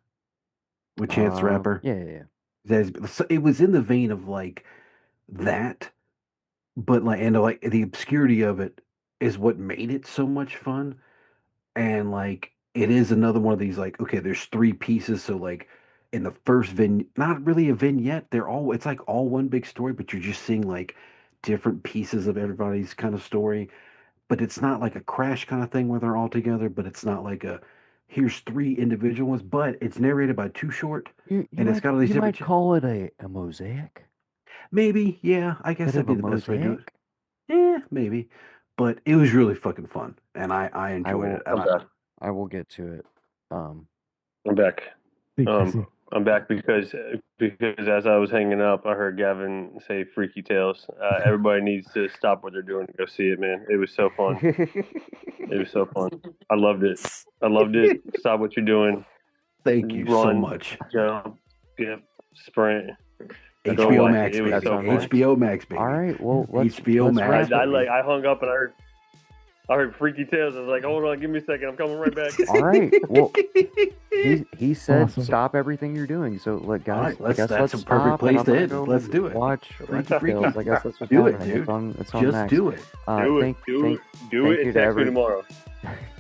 [SPEAKER 3] with Chance the Rapper?
[SPEAKER 1] Yeah, yeah, yeah.
[SPEAKER 3] It was in the vein of like that, but like and like the obscurity of it is what made it so much fun. And like it is another one of these like okay, there's three pieces, so like in the first not really a vignette, it's like all one big story, but you're just seeing like different pieces of everybody's kind of story. But it's not like a crash kind of thing where they're all together, but it's not like a here's three individual ones, but it's narrated by Too Short,
[SPEAKER 1] You
[SPEAKER 3] and it's
[SPEAKER 1] might
[SPEAKER 3] got all these
[SPEAKER 1] you
[SPEAKER 3] different
[SPEAKER 1] might call it a mosaic,
[SPEAKER 3] maybe, yeah, I guess
[SPEAKER 1] bit
[SPEAKER 3] that'd
[SPEAKER 1] of
[SPEAKER 3] be
[SPEAKER 1] a
[SPEAKER 3] the best way to do it.
[SPEAKER 1] mosaic.
[SPEAKER 3] Yeah, maybe. But it was really fucking fun, and I
[SPEAKER 1] I
[SPEAKER 3] enjoyed it.
[SPEAKER 1] will
[SPEAKER 3] And
[SPEAKER 4] I'm back.
[SPEAKER 1] I will get to it.
[SPEAKER 4] I'm back.
[SPEAKER 2] See, see.
[SPEAKER 4] I'm back because as I was hanging up, I heard Gavin say "Freaky Tales." Everybody needs to stop what they're doing and go see it, man. It was so fun. It was so fun. I loved it. I loved it. Stop what you're doing.
[SPEAKER 3] Thank you so
[SPEAKER 4] Run,
[SPEAKER 3] much.
[SPEAKER 4] jump, skip, sprint. Go
[SPEAKER 3] HBO
[SPEAKER 4] watch
[SPEAKER 3] Max,
[SPEAKER 4] it. It was
[SPEAKER 3] baby.
[SPEAKER 4] so fun.
[SPEAKER 3] HBO Max, baby.
[SPEAKER 1] All right, well let's
[SPEAKER 3] HBO Max,
[SPEAKER 1] wrap.
[SPEAKER 3] baby.
[SPEAKER 4] I hung up and I heard Freaky Tales. I was like, hold on, give me a second. I'm coming right back.
[SPEAKER 1] All right, well he said
[SPEAKER 2] Awesome.
[SPEAKER 1] stop everything you're doing. So look,
[SPEAKER 3] All
[SPEAKER 1] guys,
[SPEAKER 3] right,
[SPEAKER 1] I guess
[SPEAKER 3] that's
[SPEAKER 1] let's
[SPEAKER 3] a perfect
[SPEAKER 1] stop,
[SPEAKER 3] place
[SPEAKER 1] and
[SPEAKER 3] to
[SPEAKER 1] I'm
[SPEAKER 3] end
[SPEAKER 1] gonna
[SPEAKER 3] it.
[SPEAKER 1] go
[SPEAKER 3] Let's do it.
[SPEAKER 1] watch
[SPEAKER 3] Freaky,
[SPEAKER 1] Freaky Tales. I guess that's what's
[SPEAKER 3] Do it,
[SPEAKER 1] happening.
[SPEAKER 3] dude.
[SPEAKER 1] It's on
[SPEAKER 3] Just
[SPEAKER 1] Max.
[SPEAKER 3] do it.
[SPEAKER 4] Do it,
[SPEAKER 1] thank you
[SPEAKER 4] and
[SPEAKER 1] to
[SPEAKER 4] text me tomorrow.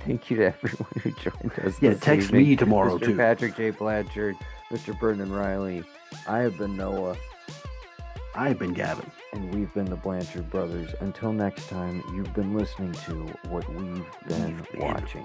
[SPEAKER 1] Thank you to everyone who joined us.
[SPEAKER 3] Yeah,
[SPEAKER 1] this
[SPEAKER 3] text
[SPEAKER 1] evening.
[SPEAKER 3] me tomorrow
[SPEAKER 1] Mr.
[SPEAKER 3] too.
[SPEAKER 1] Patrick J. Blanchard, Mr. Brendan Riley. I have been Noah,
[SPEAKER 3] I've been Gavin.
[SPEAKER 1] and we've been the Blanchard Brothers. Until next time, you've been listening to what we've been watching.